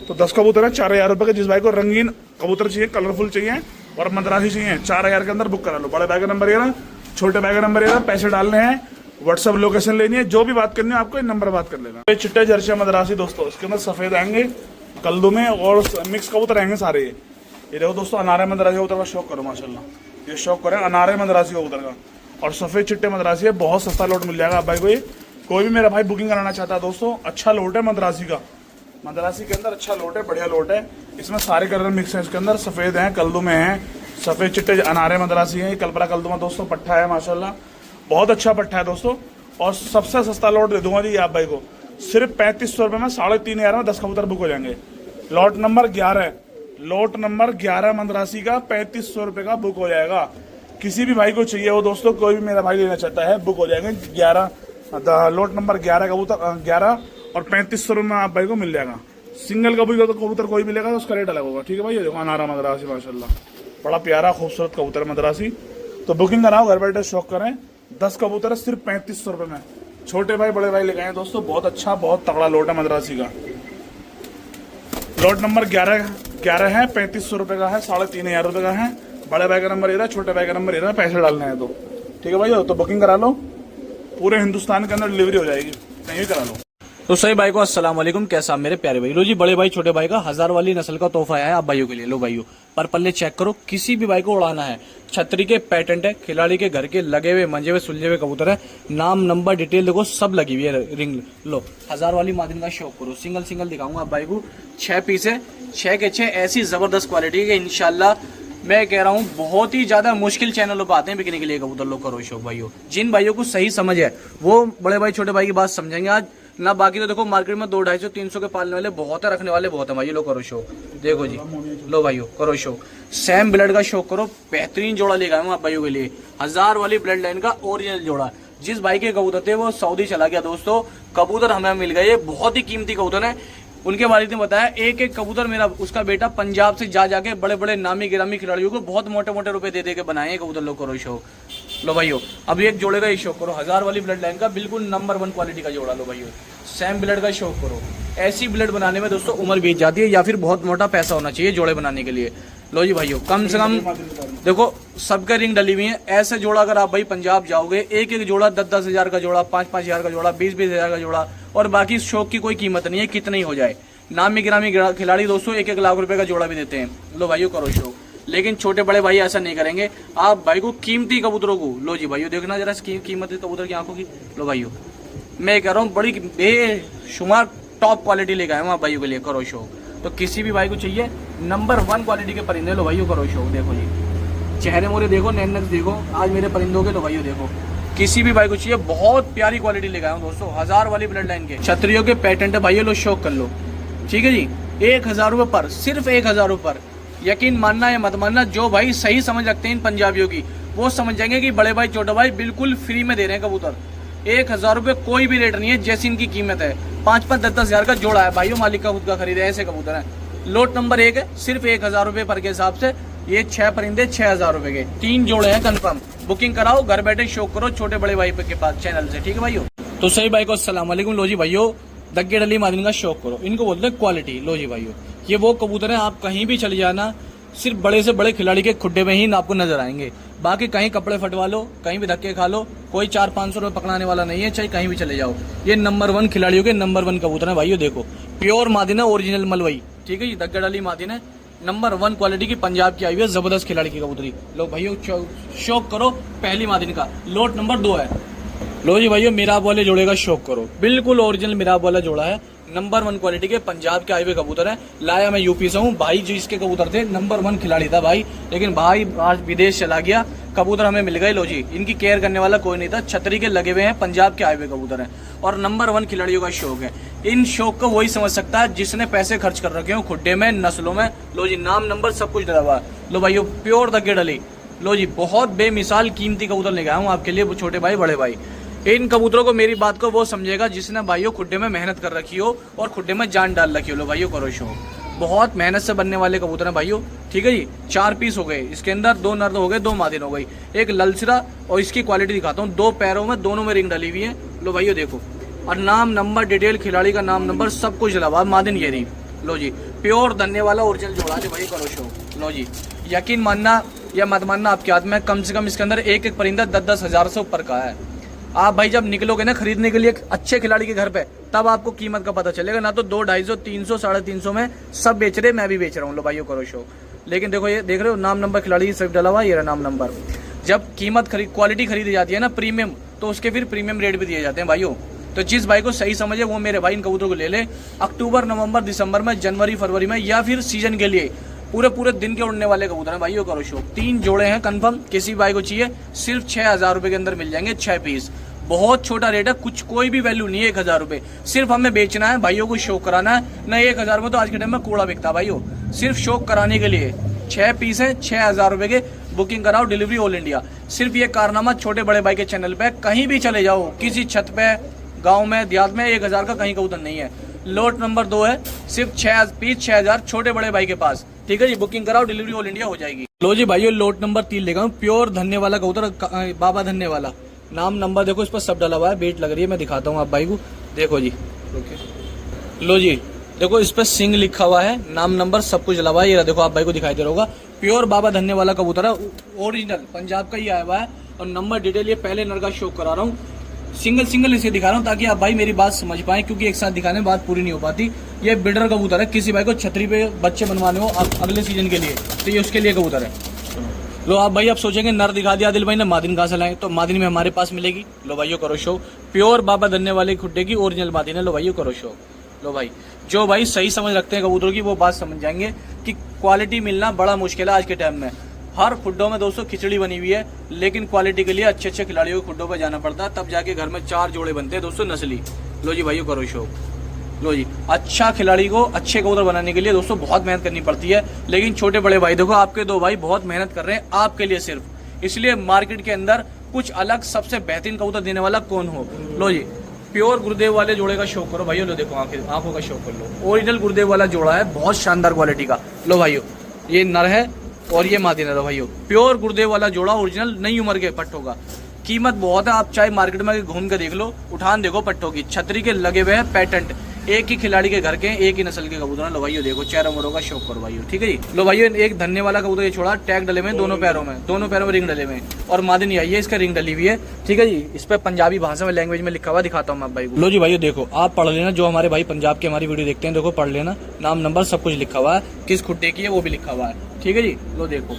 तो 10 कबूतर है 4000 रुपये के। जिस भाई को रंगीन कबूतर चाहिए, कलरफुल चाहिए और मद्रासी चाहिए, 4000 के अंदर बुक करा लो। बड़े भाई का नंबर ये ना, छोटे भाई का नंबर ये ना, पैसे डालने हैं, व्हाट्सएप लोकेशन लेनी है, जो भी बात करनी है आपको इन नंबर बात कर लेना। ये चिट्टे जर्सी मद्रासी दोस्तों, इसके अंदर सफेद आएंगे, कल्दू में और मिक्स कबूतर आएंगे सारे। ये देखो दोस्तों, अनारे मद्रासी कबूतर का शौक करो माशाल्लाह, ये शौक करें अनारे मद्रासी कबूतर का। और सफेद चिट्टे मद्रासी है, बहुत सस्ता लोट मिल जाएगा आप भाई को। ये कोई भी मेरा भाई बुकिंग कराना चाहता है दोस्तों, अच्छा लोट है मद्रासी का। मद्रासी के अंदर अच्छा लोट है, बढ़िया लोट है। इसमें सारे कलर मिक्स हैं इसके अंदर, सफेद हैं, कल्दू में हैं, सफेद चिट्टे अनारे मद्रासी हैं। कलपरा कल्दुमा दोस्तों पट्ठा है माशाल्लाह, बहुत अच्छा पट्ठा है दोस्तों। और सबसे सस्ता लोट दे दूंगा जी आप भाई को, सिर्फ 3500 रुपये में 3500 में 10 कबूतर बुक हो जाएंगे। लोट नंबर 11 मद्रासी का 3500 रुपये का बुक हो जाएगा। किसी भी भाई को चाहिए हो दोस्तों, कोई भी मेरा भाई लेना चाहता है, बुक हो जाएंगे। 11 लोट नंबर 11 कबूतर 11 और 3500 रुपये में आप भाई को मिल जाएगा। सिंगल कबूतर कोई मिलेगा तो उसका रेट अलग होगा। ठीक है भाई, ये देखो अनारा मद्रासी माशाल्लाह, बड़ा प्यारा खूबसूरत कबूतर मद्रासी। तो बुकिंग कराओ, घर बैठे शौक करें। 10 कबूतर सिर्फ 3500 रुपये में। छोटे भाई बड़े भाई लेके आए दोस्तों, बहुत अच्छा बहुत तगड़ा लोट है मद्रासी का। लोट नंबर 11 है, 3500 रुपये का है, 3500 रुपये का है। बड़े भाई का नंबर ये रहा, छोटे भाई का नंबर ये रहा, पैसे डालने हैं तो। ठीक है भाई, तो बुकिंग करा लो, पूरे हिंदुस्तान के अंदर डिलीवरी हो जाएगी, कहीं भी करा लो। तो सही भाई को अस्सलाम वालेकुम, कैसा मेरे प्यारे भाई। लो जी बड़े भाई छोटे भाई का 1000 वाली नस्ल का तोहफा आया है आप भाइयों के लिए। लो भाइयों पर पल्ले चेक करो, किसी भी भाई को उड़ाना है, छतरी के पैटेंट है, खिलाड़ी के घर के लगे हुए मंजे हुए सुलझे हुए कबूतर है, नाम नंबर डिटेल देखो सब लगी हुई है रिंग। लो 1000 वाली मादिन का शौक करो, सिंगल सिंगल दिखाऊंगा आप भाई को। 6 पीस है, 6 के 6 ऐसी जबरदस्त क्वालिटी के इंशाल्लाह मैं कह रहा हूँ बहुत ही ज्यादा मुश्किल चैनलों पर आते हैं बिकने के लिए कबूतर। लोग करो शौक भाइयों, जिन भाइयों को सही समझ है वो बड़े भाई छोटे भाई की बात समझेंगे आज ना। बाकी तो देखो मार्केट में 200, 250, 300 के पालने वाले बहुत है, रखने वाले बहुत है भाई। लो करो शौक, देखो जी लो भाइयों करो शौक। सैम ब्लड का शौक करो, बेहतरीन जोड़ा लेकर आया हूँ आप भाइयों के लिए। 1000 वाली ब्लड लाइन का ओरिजिनल जोड़ा। जिस भाई के कबूतर थे वो सऊदी चला गया दोस्तों, कबूतर हमें मिल गए, बहुत ही कीमती कबूतर है। उनके वालिद ने बताया एक एक कबूतर मेरा उसका बेटा पंजाब से जा जाके बड़े बड़े नामी गिरामी खिलाड़ियों को बहुत मोटे मोटे रुपए दे दे के बनाए कबूतर। लोग करो शौक। लो भाइयों अब एक जोड़े का ही शौक करो, 1000 वाली ब्लड लाइन का बिल्कुल नंबर 1 क्वालिटी का जोड़ा। लो भाइयों सैम ब्लड का शौक करो। ऐसी ब्लड बनाने में दोस्तों उम्र बीत जाती है या फिर बहुत मोटा पैसा होना चाहिए जोड़े बनाने के लिए। लो जी भाइयों कम से कम देखो सबके रिंग डली हुई है। ऐसे जोड़ा अगर आप भाई पंजाब जाओगे, एक एक जोड़ा 10-10 हजार का जोड़ा, 5-5 हजार का जोड़ा, 20-20 हजार का जोड़ा, और बाकी शौक की कोई कीमत नहीं है, कितना ही हो जाए। नामी गिरामी खिलाड़ी दोस्तों 1-1 लाख रुपए का जोड़ा भी देते हैं। लो भाइयों करो शौक। लेकिन छोटे बड़े भाई ऐसा नहीं करेंगे, आप भाई को कीमती कबूतरों को। लो जी भाइयों देखना जरा कीमत कबूतर की आंखों की। लो भाइयों मैं कह रहा हूँ बड़ी बेशुमार टॉप क्वालिटी लेकर आया हूँ आप भाइयों के लिए। करो शौक। तो किसी भी भाई को चाहिए नंबर 1 क्वालिटी के परिंदे, लो भाइयों करो शौक। देखो जी चेहरे मोरे देखो, नैनक देखो आज मेरे परिंदों के। लो भाइयों देखो किसी भी भाई को चाहिए बहुत प्यारी क्वालिटी लेकर आया हूँ दोस्तों, 1000 वाली ब्लड लाइन के छतरियों के पैटेंट है भाइयों। लो शौक कर लो, ठीक है जी। 1000 रुपए पर, सिर्फ 1000 रुपए पर। यकीन मानना या मत मानना, जो भाई सही समझ रखते हैं इन पंजाबियों की वो समझ जाएंगे कि बड़े भाई छोटे भाई बिल्कुल फ्री में दे रहे हैं कबूतर। 1000 रुपए कोई भी रेट नहीं है, जैसी इनकी कीमत है। 5-5, 10-10 हजार का जोड़ा है भाइयों, मालिक का खुद का खरीदे ऐसे कबूतर है। लोट नंबर 1 है, सिर्फ 1000 रुपए पर के हिसाब से ये 6 परिंदे 6000 रुपए के 3 जोड़े हैं कन्फर्म। बुकिंग कराओ, घर बैठे शौक करो छोटे बड़े भाई के पास चैनल से, ठीक है भाइयों। तो सही भाई को अस्सलाम वालेकुम। लो जी भाइयों दग्गे डली मादिन का शौक करो, इनको बोलते हैं क्वालिटी। लो जी भाइयों ये वो कबूतर है, आप कहीं भी चले जाना सिर्फ बड़े से बड़े खिलाड़ी के खुड्डे में ही आपको नजर आएंगे। बाकी कहीं कपड़े फटवा लो, कहीं भी धक्के खा लो, कोई 400-500 रुपए पकड़ाने वाला नहीं है, चाहे कहीं भी चले जाओ। ये नंबर 1 खिलाड़ियों के नंबर 1 कबूतर है भाइयों। देखो प्योर मादिन है, ओरिजिनल मलवई, ठीक है जी। दग्गे डली मादिन है, नंबर 1 क्वालिटी की, पंजाब की आई हुई है, जबरदस्त खिलाड़ी की कबूतरी। लो भाइयों शौक करो पहली मादिन का, लोट नंबर 2 है। लो जी भाइयों मिराब वाले जोड़े का शौक करो, बिल्कुल ओरिजिनल मिराब वाला जोड़ा है, नंबर 1 क्वालिटी के, पंजाब के आए हुए कबूतर है। लाया मैं यूपी से हूँ भाई, जो इसके कबूतर थे नंबर 1 खिलाड़ी था भाई, लेकिन भाई आज विदेश चला गया, कबूतर हमें मिल गए। लो जी इनकी केयर करने वाला कोई नहीं था, छतरी के लगे हुए हैं, पंजाब के आए हुए कबूतर हैं और नंबर 1 खिलाड़ियों का शौक है। इन शौक को वही समझ सकता है जिसने पैसे खर्च कर रखे हो खुड्डे में, नस्लों में। लो जी नाम नंबर सब कुछ डला हुआ। लो भाइयों प्योर दग्गे डली। लो जी बहुत बेमिसाल कीमती कबूतर लेके आया हूँ आपके लिए, छोटे भाई बड़े भाई। इन कबूतरों को मेरी बात को वो समझेगा जिसने भाइयों खुड्डे में मेहनत कर रखी हो और खुड्डे में जान डाल रखी हो। लो भाइयों करो शौक, बहुत मेहनत से बनने वाले कबूतर हैं भाइयों, ठीक है जी। 4 पीस हो गए इसके अंदर, 2 नर हो गए, 2 मादिन हो गई, एक ललसरा। और इसकी क्वालिटी दिखाता हूँ, 2 पैरों में दोनों में रिंग डली हुई है। लो भाइयों देखो, और नाम नंबर डिटेल खिलाड़ी का नाम नंबर सब कुछ डला हुआ, मादिन ये रही। लो जी प्योर धन्य वाला ओरिजिनल जोड़ा है भाई, करो शौक। लो जी यकीन मानना या मत मानना आपके हाथ में, कम से कम इसके अंदर एक एक परिंदा 10-10 हजार से ऊपर का है। आप भाई जब निकलोगे ना खरीदने के लिए अच्छे खिलाड़ी के घर पे, तब आपको कीमत का पता चलेगा। ना तो 200, 250, 300, 350 में सब बेच रहे, मैं भी बेच रहा हूँ। लो भाइयों करो शो। लेकिन देखो ये देख रहे हो नाम नंबर खिलाड़ी सिर्फ डला हुआ, ये रहा नाम नंबर। जब कीमत क्वालिटी खरीदी जाती है ना प्रीमियम, तो उसके फिर प्रीमियम रेट भी दिए जाते हैं भाइयों। तो जिस भाई को सही समझे वो मेरे भाई इन कबूतरों को ले ले। अक्टूबर, नवंबर, दिसंबर में, जनवरी, फरवरी में, या फिर सीजन के लिए पूरे दिन के उड़ने वाले कबूतर हैं भाइयों, करो शो। 3 जोड़े हैं कंफर्म, किसी भाई को चाहिए सिर्फ 6000 रुपए के अंदर मिल जाएंगे 6 पीस। बहुत छोटा रेट है, कुछ कोई भी वैल्यू नहीं है 1000 रुपए, सिर्फ हमें बेचना है भाइयों को, शौक कराना है ना। 1000 में तो आज के टाइम में कूड़ा बिकता है भाइयों, सिर्फ शौक कराने के लिए 6 पीस है 6000 रुपए के। बुकिंग कराओ, डिलीवरी ऑल इंडिया। सिर्फ ये कारनामा छोटे बड़े भाई के चैनल पे, कहीं भी चले जाओ, किसी छत पे, गाँव में, देहात में, 1000 का कहीं कबूतर नहीं है। लोट नंबर 2 है, सिर्फ 6 पीस 6000 छोटे बड़े भाई के पास, ठीक है जी। बुकिंग कराओ, डिलीवरी ऑल इंडिया हो जाएगी। लो जी भाइयों लोट नंबर 3 लेगा हूँ, प्योर धन्य वाला कबूतर, बाबा धन्य वाला। नाम नंबर देखो इस पर सब डला हुआ है, बेट लग रही है, मैं दिखाता हूँ आप भाई को, देखो जी। लो जी देखो इस पर सिंह लिखा हुआ है, नाम नंबर सब कुछ डला हुआ है, ये देखो आप भाई को दिखाई दे रहा होगा। प्योर बाबा धन्य वाला कबूतर है, ओरिजिनल पंजाब का ही आया हुआ है। और नंबर डिटेल ये पहले नर का शो करा रहा हूँ, सिंगल सिंगल इसे दिखा रहा हूँ ताकि आप भाई मेरी बात समझ पाए, क्योंकि एक साथ दिखाने में बात पूरी नहीं हो पाती। ये बिल्डर कबूतर है, किसी भाई को छतरी पे बच्चे बनवाने हो अगले सीजन के लिए तो ये उसके लिए कबूतर है। लो आप भाई आप सोचेंगे नर दिखा दिया आदिल भाई ने, मादिन कहाँ से लाए, तो मादिन में हमारे पास मिलेगी। लो भाइयों करो शो, प्योर बाबा धन्ने वाले खुड्डे की ओरिजिनल मादिन है। लो भाइयों करो शो। लो भाई जो भाई सही समझ रखते हैं कबूतरों की वो बात समझ जाएंगे कि क्वालिटी मिलना बड़ा मुश्किल है आज के टाइम में। हर खुड्डों में दोस्तों खिचड़ी बनी हुई है, लेकिन क्वालिटी के लिए अच्छे अच्छे खिलाड़ियों के खुड्डों पर जाना पड़ता है, तब जाके घर में 4 जोड़े बनते हैं दोस्तों नस्ली। लो जी भाइयों करो शो। लो जी अच्छा खिलाड़ी को अच्छे कबूतर बनाने के लिए दोस्तों बहुत मेहनत करनी पड़ती है, लेकिन छोटे बड़े भाई देखो आपके 2 भाई बहुत मेहनत कर रहे हैं आपके लिए सिर्फ, इसलिए मार्केट के अंदर कुछ अलग सबसे बेहतरीन कबूतर देने वाला कौन हो। लो जी प्योर गुरुदेव वाले जोड़े का शौक करो भाइयों। लो देखो आंखों का शौक कर लो, ओरिजिनल गुरुदेव वाला जोड़ा है, बहुत शानदार क्वालिटी का। लो भाइयों ये नर है और ये मादी नर है भाइयों, प्योर गुरुदेव वाला जोड़ा ओरिजिनल नई उम्र के पट्टों का। कीमत बहुत है, आप चाहे मार्केट में घूम के देख लो, उठान देखो पट्टों की, छतरी के लगे हुए हैं पैटेंट, एक ही खिलाड़ी के घर के एक ही नस्ल के कबूतर। लो भाइयों देखो चेहरा मोरों का शौक करो भाइयों, ठीक है जी। लो भाइयों एक धन्ने वाला कबूतर ये छोड़ा, टैग डले में दोनों पैरों में रिंग डले में, और मादिन आई है इसका रिंग डली हुई है, ठीक है जी। इस पे पंजाबी भाषा में लैंग्वेज में लिखा हुआ दिखाता हूँ मैं आप भाई को। लो जी भाइयों देखो आप पढ़ लेना, जो हमारे भाई पंजाब के हमारी वीडियो देखते हैं देखो पढ़ लेना, नाम नंबर सब कुछ लिखा हुआ है, किस खुट्टे की है वो भी लिखा हुआ है, ठीक है जी। लो देखो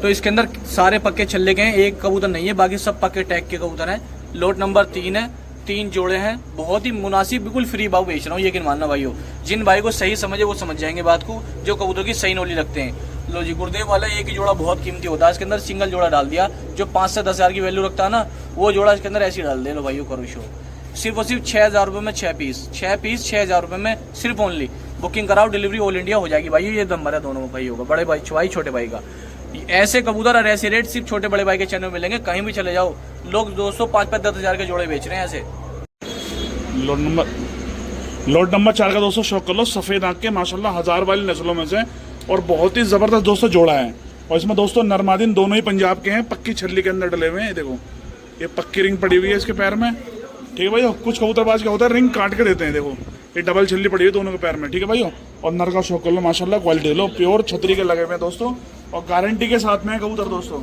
तो इसके अंदर सारे पक्के छल्ले के हैं, एक कबूतर नहीं है, बाकी सब पक्के टैग के कबूतर हैं। लोट नंबर 3 है, 3 जोड़े हैं, बहुत ही मुनासिब बिल्कुल फ्री भाव बेच रहा हूँ, यकीन मानना भाइयों। जिन भाई को सही समझे वो समझ जाएंगे बात को, जो कबूतर की सही नौली रखते हैं। लो जी गुरुदेव वाला एक ही जोड़ा बहुत कीमती होता है, इसके अंदर सिंगल जोड़ा डाल दिया, जो 5 से 10 हज़ार की वैल्यू रखता है ना, वो जोड़ा इसके अंदर ऐसे ही डाल दे। लो भाइयों करो शो, सिर्फ और सिर्फ 6,000 रुपये में 6 पीस 6,000 रुपये में सिर्फ ओनली। बुकिंग कराओ, डिलीवरी ऑल इंडिया हो जाएगी भाई। ये नंबर है दोनों भाइयों का, बड़े भाई छोटे भाई का। ऐसे कबूतर और ऐसे रेट सिर्फ छोटे बड़े भाई के चैनल में मिलेंगे, कहीं भी चले जाओ लोग 200 5-5 10 हज़ार के जोड़े बेच रहे हैं ऐसे। लोट नंबर 4 का दोस्तों शौक कर लो, सफेद आंख के माशाल्लाह 1000 वाली नस्लों में से, और बहुत ही जबरदस्त दोस्तों जोड़ा है। और इसमें दोस्तों नरमादिन दोनों ही पंजाब के हैं, पक्की छल्ली के अंदर डले हुए हैं। देखो ये पक्की रिंग पड़ी हुई है इसके पैर में, ठीक है भाई। कुछ कबूतरबाज क्या होता है रिंग काट के देते हैं, देखो ये डबल छल्ली पड़ी हुई है दोनों के पैर में, ठीक है भाई। और नर का शौक कर लो माशाल्लाह, क्वालिटी लो, प्योर छतरी के लगे हुए हैं दोस्तों, और गारंटी के साथ में है कबूतर दोस्तों।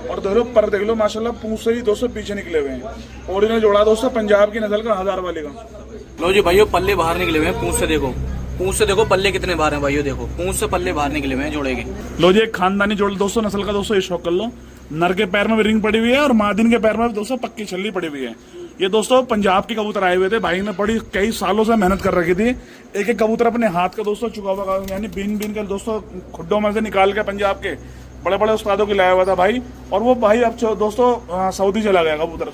और देखो पर देख लो माशाल्लाह पूंछ से ही दोस्तों पीछे निकले हुए हैं, ओरिजिनल जोड़ा दोस्तों पंजाब की नस्ल का 1000 वाले का। लो जी भाइयों पल्ले बाहर निकले हुए हैं, पूंछ से देखो पल्ले कितने बाहर हैं भाइयों, देखो पूंछ से पल्ले बाहर निकले हुए हैं जोड़े के। लो जी एक खानदानी जोड़ दोस्तों नस्ल का दोस्तों ये शौक कर लो, नर के पैर में भी रिंग पड़ी हुई है और मादिन के पैर में भी दोस्तों पक्की छल्ली पड़ी हुई है। ये दोस्तों पंजाब के कबूतर आए हुए थे, भाई ने बड़ी कई सालों से मेहनत कर रखी थी, एक एक कबूतर अपने हाथ का दोस्तों चुका हुआ, यानी बीन के दोस्तों खुड्डों में से निकाल के पंजाब के बड़े बड़े उस्तादों की लाया हुआ था भाई। और वो भाई अब दोस्तों सऊदी चला गया कबूतर,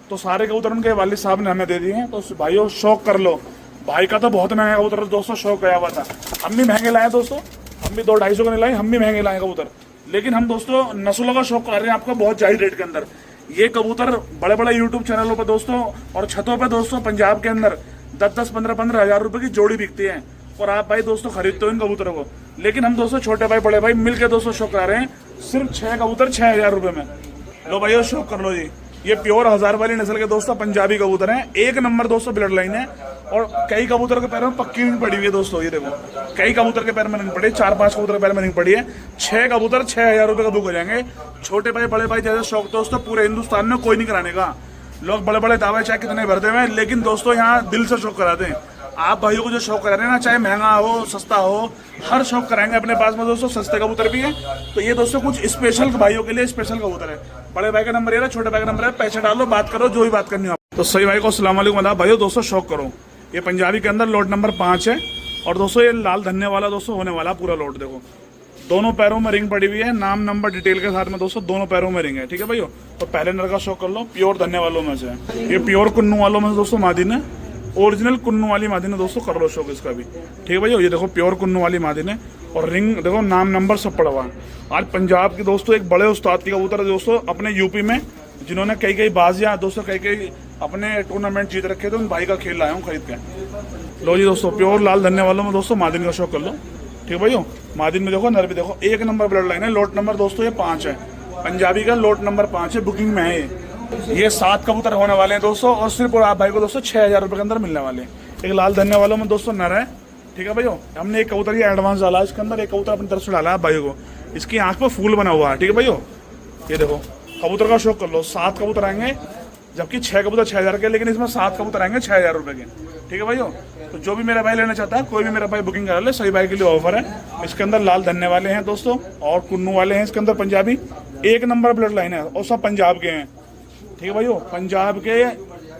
तो सारे कबूतर उनके वालिद साहब ने हमें दे दिए हैं। तो भाइयों शौक कर लो, भाई का तो बहुत महंगा कबूतर दोस्तों शौक गया हुआ था, हम भी महंगे लाए दोस्तों, हम भी 200-250 का नहीं लाए, हम भी महंगे लाए कबूतर, लेकिन हम दोस्तों नस्लों का शौक कर रहे हैं आपको बहुत जायज रेट के अंदर। ये कबूतर बड़े बड़े यूट्यूब चैनलों पर दोस्तों और छतों पे दोस्तों पंजाब के अंदर 10-10, 15-15 हज़ार रुपए की जोड़ी बिकती है, और आप भाई दोस्तों खरीदते हो इन कबूतरों को, लेकिन हम दोस्तों छोटे भाई बड़े भाई मिलकर दोस्तों शौक करा रहे हैं सिर्फ 6 कबूतर 6,000 रुपए में। लो भाई शौक कर लो जी, ये प्योर 1000 वाली नस्ल के दोस्तों पंजाबी कबूतर हैं, एक नंबर दोस्तों ब्लड लाइन है, और कई कबूतर के पैरों में पक्की रिंग पड़ी हुई है दोस्तों। ये देखो कई कबूतर के पैर में रिंग पड़ी है, 4-5 कबूतर के पैर में रिंग पड़ी है। 6 कबूतर 6,000 रुपए का बुक हो जाएंगे। छोटे भाई बड़े भाई जैसे शौक दोस्तों पूरे हिंदुस्तान में कोई नहीं कराने का, लोग बड़े बड़े दावे चाहे कितने भरते हुए, लेकिन दोस्तों यहाँ दिल से शौक कराते हैं। आप भाइयों को जो शौक करा रहे हैं ना, चाहे महंगा हो सस्ता हो, हर शौक कराएंगे अपने पास में दोस्तों। सस्ते कबूतर भी है, तो ये दोस्तों कुछ स्पेशल भाइयों के लिए स्पेशल कबूतर है। बड़े भाई का नंबर ये है, छोटे भाई का नंबर है, पैसे डालो बात करो जो भी बात करनी हो। तो सही भाई को अस्सलाम वालेकुम भाइयों, दोस्तों शौक करो। ये पंजाबी के अंदर लोट नंबर 5 है, और दोस्तों ये लाल धन्ने वाला दोस्तों होने वाला पूरा लोट। देखो दोनों पैरों में रिंग पड़ी हुई है, नाम नंबर डिटेल के साथ में दोस्तों, दोनों पैरों में रिंग है, ठीक है भाइयों। तो पहले नर का शौक कर लो, प्योर धन्ने वालों में से, ये प्योर कुन्नू वालों में से दोस्तों मादिन है, ओरिजिनल कुन्नू वाली मादिन है दोस्तों, कर लो शौक इसका भी, ठीक है भाइयों। ये देखो प्योर कुन्नू वाली मादिन है, और रिंग देखो नाम नंबर सब पड़ा हुआ है। आज पंजाब के दोस्तों एक बड़े उस्ताद की कबूतर है दोस्तों, अपने यूपी में, जिन्होंने कई बाजियां दोस्तों कई अपने टूर्नामेंट जीत रखे थे, उन भाई का खेल लाया हूँ खरीद के। लो जी दोस्तों प्योर लाल धन्ने वालों में दोस्तों मादिन का शौक कर लो, ठीक भाइयों। मादिन में देखो नर भी देखो एक नंबर ब्लड लाइन है। लोट नंबर दोस्तों ये 5 है, पंजाबी का लोट नंबर 5 है, बुकिंग में है ये 7 कबूतर होने वाले हैं दोस्तों, और सिर्फ और आप भाई को दोस्तों 6,000 रुपए के अंदर मिलने वाले हैं। एक लाल धन्ने वालों में दोस्तों नर है, ठीक है भाइयों। हमने एक कबूतर ये एडवांस डाला इसके अंदर, एक कबूतर अपनी तरफ से डाला है भाई को, इसकी आंख पर फूल बना हुआ है, ठीक है भाइयों। ये देखो कबूतर का शौक कर लो, 7 कबूतर आएंगे, जबकि 6 कबूतर 6,000 के, लेकिन इसमें 7 कबूतर आएंगे 6,000 रुपए के। ठीक है भाइयों, तो जो भी मेरा भाई लेना चाहता है, कोई भी मेरा भाई बुकिंग करा ले, सही भाई के लिए ऑफर है। इसके अंदर लाल धन्ने वाले हैं दोस्तों, और कुन्नू वाले हैं इसके अंदर, पंजाबी 1 नंबर ब्लड लाइन है, और सब पंजाब के हैं। ठीक है भाइयों, पंजाब के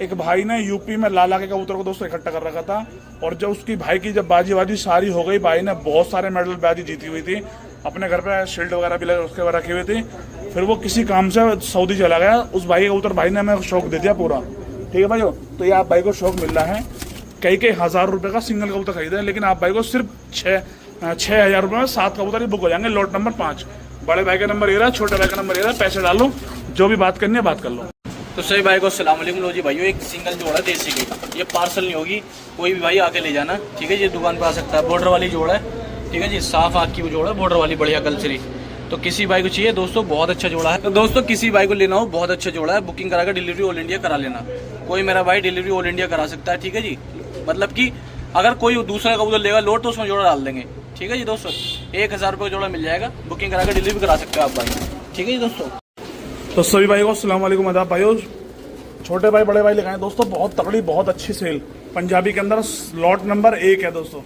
एक भाई ने यूपी में लाला के कबूतर को दोस्तों इकट्ठा कर रखा था, और जब उसकी भाई की जब बाजी सारी हो गई, भाई ने बहुत सारे मेडल बाजी जीती हुई थी, अपने घर पे शील्ड वगैरह भी उसके रखी हुई थी। फिर वो किसी काम से सऊदी चला गया, उस भाई के कबूतर भाई ने हमें शौक दे दिया पूरा। ठीक है भाइयों, तो ये आप भाई को शौक मिल रहा है, कई हज़ार रुपए का सिंगल कबूतर खरीदे, लेकिन आप भाई को सिर्फ 6,000 रुपये में 7 कबूतर ही बुक हो जाएंगे। लॉट नंबर 5, बड़े भाई का नंबर ये रहा, छोटे भाई का नंबर ये रहा, पैसे डालो, जो भी बात करनी है बात कर लो। तो सही भाई को अस्सलाम वालेकुम। लो जी भाइयों, एक सिंगल जोड़ा देसी की, ये पार्सल नहीं होगी, कोई भी भाई आके ले जाना। ठीक है, ये दुकान पे आ सकता है। बॉर्डर वाली जोड़ा है, ठीक है जी, साफ आँख की वो जोड़ा है, बॉर्डर वाली बढ़िया कल्चरी। तो किसी भाई को चाहिए दोस्तों, बहुत अच्छा जोड़ा है। तो दोस्तों किसी भाई को लेना हो, बहुत अच्छा जोड़ा है, बुकिंग करा कर डिलीवरी ऑल इंडिया करा लेना। कोई मेरा भाई डिलीवरी ऑल इंडिया करा सकता है। ठीक है जी, मतलब कि अगर कोई दूसरा कबूतर लेगा लोड तो उसमें जोड़ा डाल देंगे। ठीक है जी दोस्तों, 1,000 रुपये का जोड़ा मिल जाएगा, बुकिंग करा कर डिलीवरी करा सकते हो आप भाई। ठीक है जी दोस्तों। तो सभी भाई को अस्सलाम वालेकुम, आदाब भाइयों, छोटे भाई बड़े भाई लिखाएं दोस्तों, बहुत तगड़ी बहुत अच्छी सेल पंजाबी के अंदर। लॉट नंबर 1 है दोस्तों,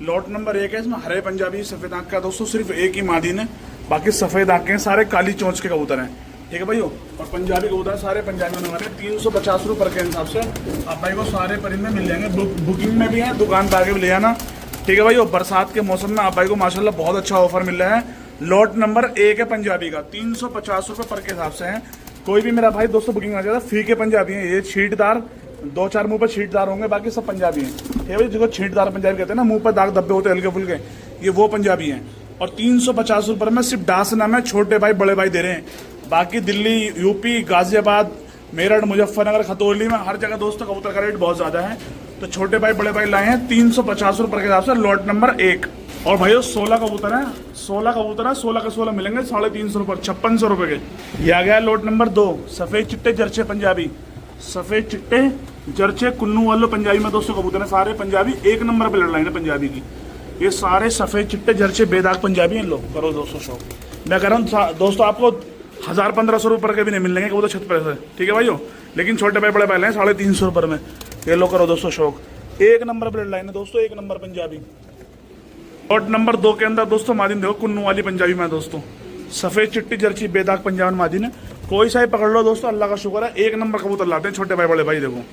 लॉट नंबर 1 है। इसमें हरे पंजाबी सफेद आंख का दोस्तों सिर्फ एक ही मादीन है, बाकी सफेद आंख के हैं, सारे काली चोंच के कबूतर हैं। ठीक है भाइयों, और पंजाबी कबूतर सारे पंजाबी होने वाले 350 रुपये पर के हिसाब से आप भाई को सारे परिंदे मिल जाएंगे। बुकिंग में भी है, दुकान पर आके भी ले जाना। ठीक है भाइयों, बरसात के मौसम में आप भाई को माशाल्लाह बहुत अच्छा ऑफर मिल रहा है। लॉट नंबर 1 है पंजाबी का, 350 रुपये पर के हिसाब से है। कोई भी मेरा भाई दोस्तों बुकिंग आ जाता है, फी के पंजाबी हैं ये, छींटदार 2-4 मुंह पर छींटदार होंगे, बाकी सब पंजाबी हैं। ठीक है भाई, जिसको छींटदार पंजाबी कहते हैं ना, मुंह पर दाग धब्बे होते हैं हल्के फुल्के, ये वो पंजाबी हैं। और 350 रुपये में सिर्फ डासना में छोटे भाई बड़े भाई दे रहे हैं। बाकी दिल्ली, यूपी, गाजियाबाद, मेरठ, मुजफ्फरनगर, खतौली में हर जगह दोस्तों कबूतर का रेट बहुत ज्यादा है। तो छोटे भाई बड़े भाई लाए हैं 350 रुपये के हिसाब से, लॉट नंबर 1। और भाइयों 16 कबूतर है, 16 कबूतर है, 16 के 16 मिलेंगे 350 रुपये, 5600 रुपये के। ये आ गया लॉट नंबर 2, सफेद चिट्टे जर्चे पंजाबी, सफेद चिट्टे जर्चे कुन्नू वालों पंजाबी में दोस्तों कबूतर है, सारे पंजाबी 1 नंबर पे लड़ लाइन है पंजाबी की। ये सारे सफेद चिट्टे जर्चे बेदाग पंजाबी हैं। लोग करो दोस्तों शौक, मैं कह रहा हूँ दोस्तों आपको 1000-1500 रुपये के भी नहीं मिलेंगे कबूतर छत पर से। ठीक है भाइयों, लेकिन छोटे भाई बड़े भाई लाए 350 रुपये में। ये लो करो दोस्तों शौक, 1 नंबर ब्लड लाइन है दोस्तों, 1 नंबर पंजाबी। लॉट नंबर 2 के अंदर दोस्तों मादिन देखो, कुन्नू वाली पंजाबी में दोस्तों, सफेद चिट्टी जर्ची बेदाग पंजाबी मादिन है। कोई सा ही पकड़ लो दोस्तों, अल्लाह का शुक्र है, 1 नंबर कबूतर लाते हैं छोटे भाई बड़े भाई। देखो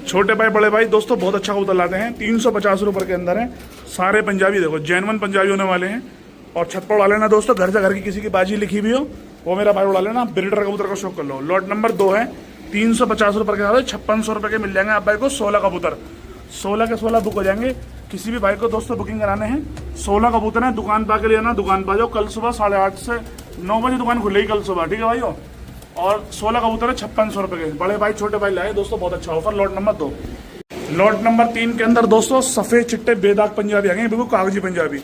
छोटे भाई बड़े भाई दोस्तों बहुत अच्छा कबूतर लाते हैं, 350 रुपये के अंदर है, सारे पंजाबी। देखो जैनवन पंजाबी होने वाले हैं। और छत पर उड़ा लेना दोस्तों, घर से घर की किसी की बाजी लिखी भी हो वो मेरा भाई उड़ा लेना, ब्रीडर कबूतर का शौक कर लो। लॉट नंबर 2 है, 350 रुपये के साथ 5600 रुपये के मिल जाएंगे आप भाई को 16 कबूतर। 16 के 16 बुक हो जाएंगे। किसी भी भाई को दोस्तों बुकिंग कराने हैं, 16 कबूतर है, दुकान पर आके ले जाना, दुकान पर जाओ, कल सुबह 8:30 से 9 बजे दुकान खुलेगी कल सुबह। ठीक है भाइयों, और 16 कबूतर है 5600 रुपये के। बड़े भाई छोटे भाई लाए दोस्तों, बहुत अच्छा offer. Lot number 2। Lot number 3 के अंदर दोस्तों सफेद चिट्टे बेदाग पंजाबी आ गए, बिल्कुल कागजी पंजाबी,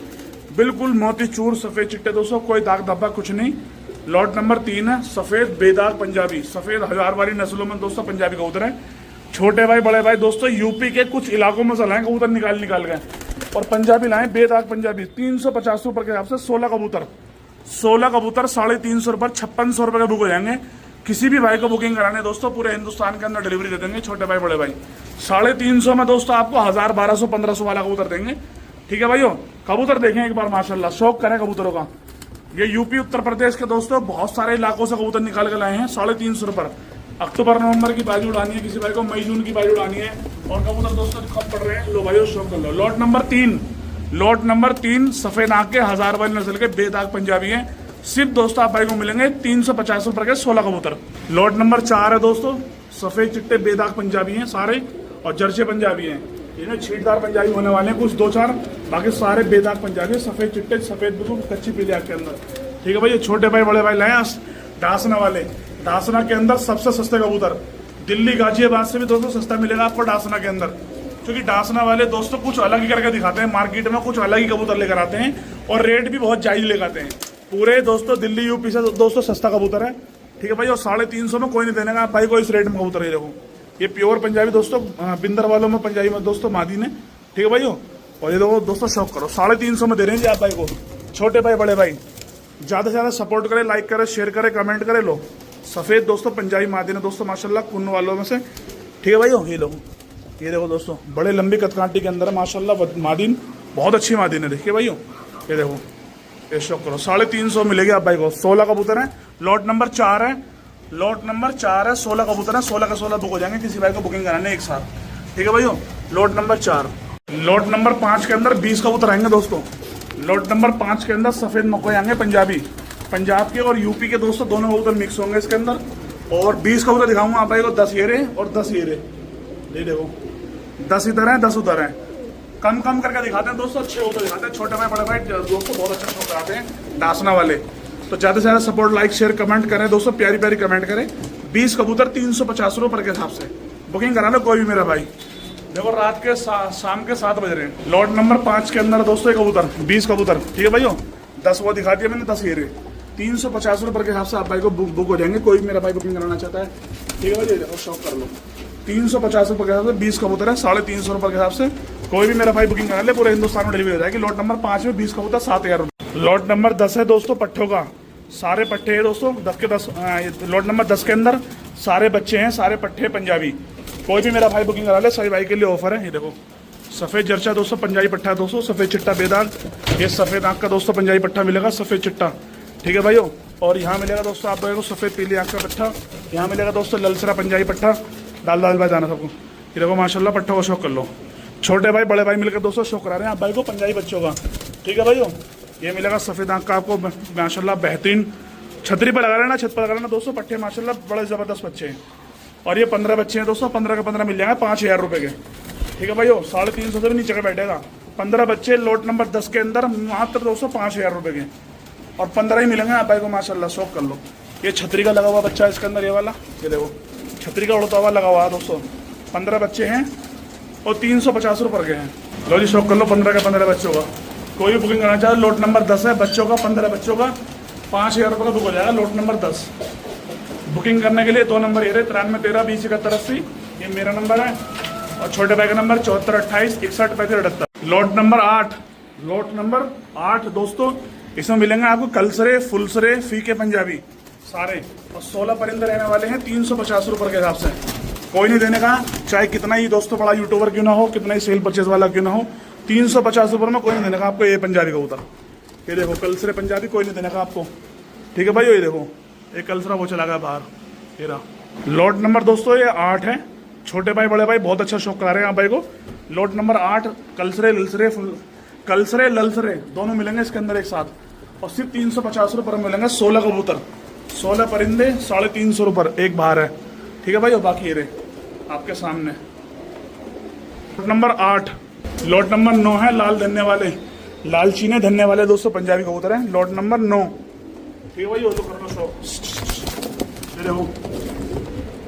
बिल्कुल मोती चूर सफेद चिट्टे दोस्तों, कोई दाग धब्बा कुछ नहीं। लॉट नंबर 3 है, सफेद बेदाग पंजाबी, सफेद हजारवारी नस्लों में दोस्तों पंजाबी कबूतर है। छोटे भाई बड़े भाई दोस्तों यूपी के कुछ इलाकों में से लाए कबूतर, निकाल गए, और पंजाबी लाए बेदाग पंजाबी 350 रुपये के हिसाब से 16 कबूतर। 16 कबूतर 350 रुपये, 5600 रुपये के बुक हो जाएंगे। किसी भी भाई को बुकिंग कराने दोस्तों पूरे हिंदुस्तान के अंदर डिलीवरी दे देंगे छोटे भाई बड़े भाई। 350 में दोस्तों आपको 1000, 1200, 1500 वाला कबूतर देंगे। ठीक है भाइयों, कबूतर देखें एक बार माशाल्लाह, शौक करें कबूतरों का। ये यूपी उत्तर प्रदेश के दोस्तों बहुत सारे इलाकों से कबूतर निकाल के लाए हैं 350 रुपये। अक्टूबर नवंबर की बाजी उड़ानी है, किसी भाई को मई जून की बाजी उड़ानी है, और कबूतर दोस्तों कब पड़ रहे हैं, लो भाइयों शौक कर लो। लॉट नंबर 3, लॉट नंबर 3 सफेद आंख के हजारवारी नस्ल के बेदाग पंजाबी हैं। सिर्फ दोस्तों आप भाई को मिलेंगे 350 रुपये के 16 कबूतर। लॉट नंबर 4 है दोस्तों, सफेद चिट्टे बेदाग पंजाबी हैं सारे, और जर्चे पंजाबी हैं। इन्हें छींटदार पंजाबी होने वाले हैं कुछ 2-4, बाकी सारे बेदाग पंजाबी, सफेद चिट्टे सफेद बिल्कुल कच्ची पीली आंख के अंदर। ठीक है भाई, ये छोटे भाई बड़े भाई लाए डासना वाले। डासना के अंदर सबसे सस्ते कबूतर, दिल्ली गाजियाबाद से भी दोस्तों सस्ता मिलेगा आपको डासना के अंदर, क्योंकि डासना वाले दोस्तों कुछ अलग ही करके दिखाते हैं, मार्केट में कुछ अलग ही कबूतर लेकर आते हैं, और रेट भी बहुत जायज लेकर आते हैं। पूरे दोस्तों दिल्ली यूपी से दोस्तों सस्ता कबूतर है। ठीक है भाई, और 350 में कोई नहीं देने का भाई को इस रेट में कबूतर ही। देखो ये प्योर पंजाबी दोस्तों, बिंदर वालों में पंजाबी में दोस्तों मादी ने। ठीक है भाइयों, और ये देखो दोस्तों शौक करो, 350 में दे रहे हैं जी आप भाई को। छोटे भाई बड़े भाई ज़्यादा से ज़्यादा सपोर्ट करें, लाइक करें, शेयर करें, कमेंट करें। लो सफेद दोस्तों पंजाबी मादिन है दोस्तों माशाल्लाह, कुन वालों में से। ठीक है भाई, ये लो, ये देखो दोस्तों, बड़े लंबी कदकाठी के अंदर है माशाल्लाह मादिन, बहुत अच्छी मादिन है। देखिए भाई, ये देखो, ये शौक करो, 350 मिलेगी आप भाई को। 16 कबूतर है, लॉट नंबर 4 है, लॉट नंबर 4 है, 16 कबूतर है, 16 के 16 बुक हो जाएंगे किसी भाई को बुकिंग कराने एक साथ। ठीक है भाई, लॉट नंबर 4। लॉट नंबर 5 के अंदर 20 कबूतर आएंगे दोस्तों। लॉट नंबर 5 के अंदर सफेद मकोए आएंगे पंजाबी, पंजाब के और यूपी के दोस्तों, दोनों कबूतर मिक्स होंगे इसके अंदर। और 20 कबूतर दिखाऊंगा आप भाई को, 10 ये रहे और 10 ये रहे। ये देखो, 10 इधर है, 10 उधर है, कम कम करके दिखाते हैं दोस्तों, अच्छे कबूतर दिखाते हैं। छोटे भाई बड़े भाई दोस्तों बहुत अच्छे शौक कराते हैं डासना वाले। तो ज़्यादा से ज़्यादा सपोर्ट, लाइक, शेयर, कमेंट करें दोस्तों, प्यारी प्यारी कमेंट करें। 20 कबूतर 350 रुपये के हिसाब से बुकिंग करा लो कोई भी मेरा भाई। देखो रात के शाम के 7 बज रहे हैं। लॉट नंबर 5 के अंदर दोस्तों ये कबूतर 20 कबूतर। ठीक है भाइयों, 10 वो दिखा दिया मैंने, 10 ये रहे। 350 रुपये के हिसाब से आप भाई को बुक हो जाएंगे, कोई भी मेरा भाई बुकिंग कराना चाहता है। ठीक है भाई, देखो शॉप कर लो, 350 रुपये के हिसाब से 20 कबूतर है, 350 रुपये के हिसाब से कोई भी मेरा भाई बुकिंग करा ले, पूरे हिंदुस्तान में डिलीवरी हो जाएगी। लॉट नंबर 5 में 20 कबूतर 7000 रुपये। लॉट नंबर 10 है दोस्तों पट्ठों का, सारे पट्टे हैं दोस्तों, 10 के 10। लॉट नंबर 10 के अंदर सारे बच्चे हैं, सारे पट्टे पंजाबी। कोई भी मेरा भाई बुकिंग करा ले, सभी भाई के लिए ऑफर है। ये देखो सफेद जर्चा दोस्तों, पंजाबी पट्टा है दोस्तों, सफेद चिट्टा बेदाग, ये सफेद आंख का दोस्तों पंजाबी पट्टा मिलेगा, सफेद चिट्टा। ठीक है भाइयों, और यहाँ मिलेगा दोस्तों आप भाई को सफेद पीली आंख का पट्टा, यहाँ मिलेगा दोस्तों ललसरा पंजाबी पट्टा। डाल भाई जाना सबको। ये देखो माशाल्लाह पट्टों को शौक कर लो, छोटे भाई बड़े भाई मिलकर दोस्तों शौक करा रहे हैं आप भाई को पंजाबी बच्चों का। ठीक है भाइयों, ये मिलेगा सफेद आंख का आपको माशाल्लाह बेहतरीन। छतरी पर लगा लेना, छत पर लगा लेना दोस्तों, पट्टे माशाल्लाह बड़े ज़बरदस्त बच्चे हैं। और ये 15 बच्चे हैं दोस्तों, 15 के 15 मिल जाएंगे 5000 रुपये के। ठीक है भाइयों, 350 से भी नीचे का बैठेगा। 15 बच्चे लॉट नंबर 10 के अंदर मात्र दोस्तों 5000 रुपये के, और 15 ही मिलेंगे आप भाई को माशाल्लाह, शौक कर लो। ये छतरी का लगा हुआ बच्चा है इसके अंदर, ये वाला, ये देखो छतरी का उड़ता हुआ लगा हुआ है दोस्तों। 15 बच्चे हैं और 350 रुपये के हैं। लो जी शौक कर लो, 15 के 15 बच्चों का। कोई भी बुकिंग करना चाहे, लॉट नंबर 10 है, बच्चों का 15 बच्चों का 5000 रुपये का बुक हो जाएगा। लॉट नंबर 10 बुकिंग करने के लिए 2 नंबर ये रहे, 93 13 20 71 80, ये मेरा नंबर है। और छोटे भाई का number 74 28 61 35 78। Lot number 8, lot number 8 दोस्तों, इसमें मिलेंगे आपको कलसरे, फुलसरे, फीके पंजाबी सारे, और 16 परिंदे रहने वाले हैं 350 रुपये के हिसाब से। कोई नहीं देने का, चाहे कितना ही दोस्तों बड़ा यूट्यूबर क्यों ना हो, कितना ही सेल परचेज वाला क्यों ना हो, 350 रुपये में कोई नहीं देने का आपको ये पंजाबी कबूतर। ये देखो कलसरे पंजाबी कोई नहीं देने का आपको। ठीक है भाई, ये देखो एक कलसरा वो चला गया बाहर, ये रहा। लॉट नंबर दोस्तों ये 8 है, छोटे भाई बड़े भाई बहुत अच्छा शौक करा रहे हैं आप भाई को। लॉट नंबर 8 कलसरे ललसरे कलसरे ललसरे दोनों मिलेंगे इसके अंदर एक साथ, और सिर्फ 350 रुपये में मिलेंगे। 16 कबूतर, 16 परिंदे, 350 रुपये एक बाहर है। ठीक है भाई, और बाकी ये रहे आपके सामने। लॉट नंबर 8, लॉट नंबर 9 है लाल धन्ने वाले, लाल चीने धन्ने वाले दोस्तों पंजाबी कबूतर है। Lot number 9। ठीक है भाई, वो तो कर लो शौक। ये देखो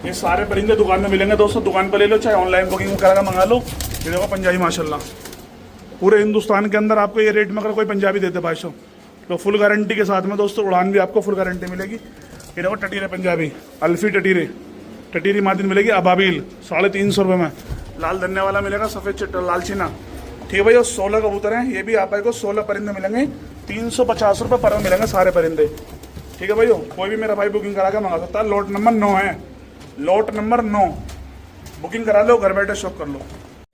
ये सारे परिंदे दुकान में मिलेंगे दोस्तों, दुकान पर ले लो, चाहे ऑनलाइन बुकिंग करा मंगा लो। ये देखो पंजाबी माशाल्लाह, पूरे हिंदुस्तान के अंदर आपको ये रेट में अगर कोई पंजाबी देते भाई साहब, तो फुल गारंटी के साथ में दोस्तों उड़ान भी आपको फुल गारंटी मिलेगी। ये देखो टटीरे पंजाबी, अल्फी टटीरे, टटीरी मादिन मिलेगी अबाबील 350 रुपये में। लाल धन्ने वाला मिलेगा सफ़ेद चिट्टा लाल चीना। ठीक है भाई, और 16 कबूतर हैं, ये भी आप भाई को 16 परिंदे मिलेंगे, 350 रुपये पर मिलेंगे सारे परिंदे। ठीक है भाई, कोई भी मेरा भाई बुकिंग करा के मंगा सकता है। लॉट नंबर 9 है, लॉट नंबर 9 बुकिंग करा लो, घर बैठे शॉप कर लो।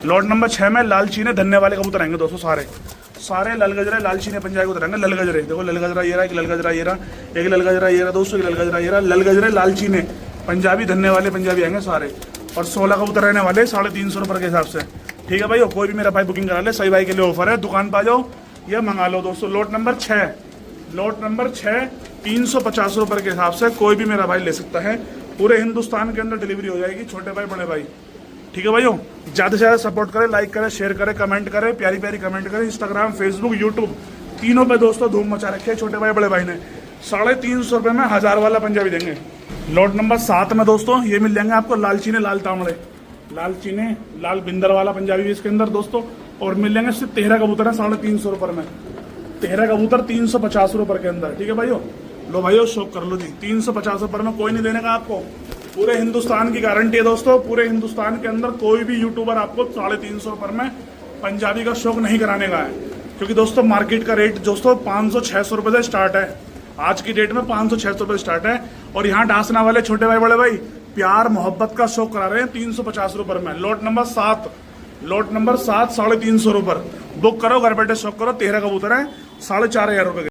लॉट नंबर 6 में लाल चीने धन्ने वाले कबूतर आएंगे दोस्तों, सारे लल गजरा लाल चीने पंजाबी कबूतर आएंगे। लल गजरे देखो, लल गजरा ये रहा, एक लल गजरा ये रहा, एक लल गजरा ये रहा दोस्तों, एक लल गजरा ये रहा। लल गजरे लाल चीने पंजाबी धन्ने वाले पंजाबी आएंगे सारे, और 16 कबूतर रहने वाले 350 रुपये के हिसाब से। ठीक है भाई, कोई भी मेरा भाई बुकिंग करा ले, सही भाई के लिए ऑफर है, दुकान पर आ जाओ या मंगा लो दोस्तों। लॉट नंबर 6, लॉट नंबर 6 350 रुपये के हिसाब से कोई भी मेरा भाई ले सकता है, पूरे हिंदुस्तान के अंदर डिलीवरी हो जाएगी, छोटे भाई बड़े भाई। ठीक है भाइयों, ज़्यादा से ज़्यादा सपोर्ट करें, लाइक करें, शेयर करें, कमेंट करें, प्यारी प्यारी कमेंट करें। इंस्टाग्राम, फेसबुक, यूट्यूब तीनों पे दोस्तों धूम मचा रखी है छोटे भाई बड़े भाई ने। 350 रुपये में 1000 वाला पंजाबी देंगे। लॉट नंबर 7 में दोस्तों ये मिल जाएंगे आपको लाल चीने लाल तांबड़े, लाल चीने लाल बिंदर वाला पंजाबी भी इसके अंदर दोस्तों, और मिल जाएंगे सिर्फ 13 कबूतर है 350 रुपये में। 13 कबूतर 350 रुपये के अंदर। ठीक है भाइयों, लो भाइयों शौक कर लो जी, 350 रुपये में कोई नहीं देने का आपको, पूरे हिंदुस्तान की गारंटी है दोस्तों। पूरे हिंदुस्तान के अंदर कोई भी यूट्यूबर आपको 350 रुपये में पंजाबी का शौक नहीं कराने का है, क्योंकि दोस्तों मार्केट का रेट दोस्तों 500-600 रुपये से स्टार्ट है। आज की डेट में 500-600 रुपये स्टार्ट है, और यहाँ डासना वाले छोटे भाई बड़े भाई प्यार मोहब्बत का शौक करा रहे हैं 350 रुपए में। लॉट नंबर 7 350 रुपए। बुक करो, घर बैठे शौक करो। 13 कबूतर है, 4,500 रुपए।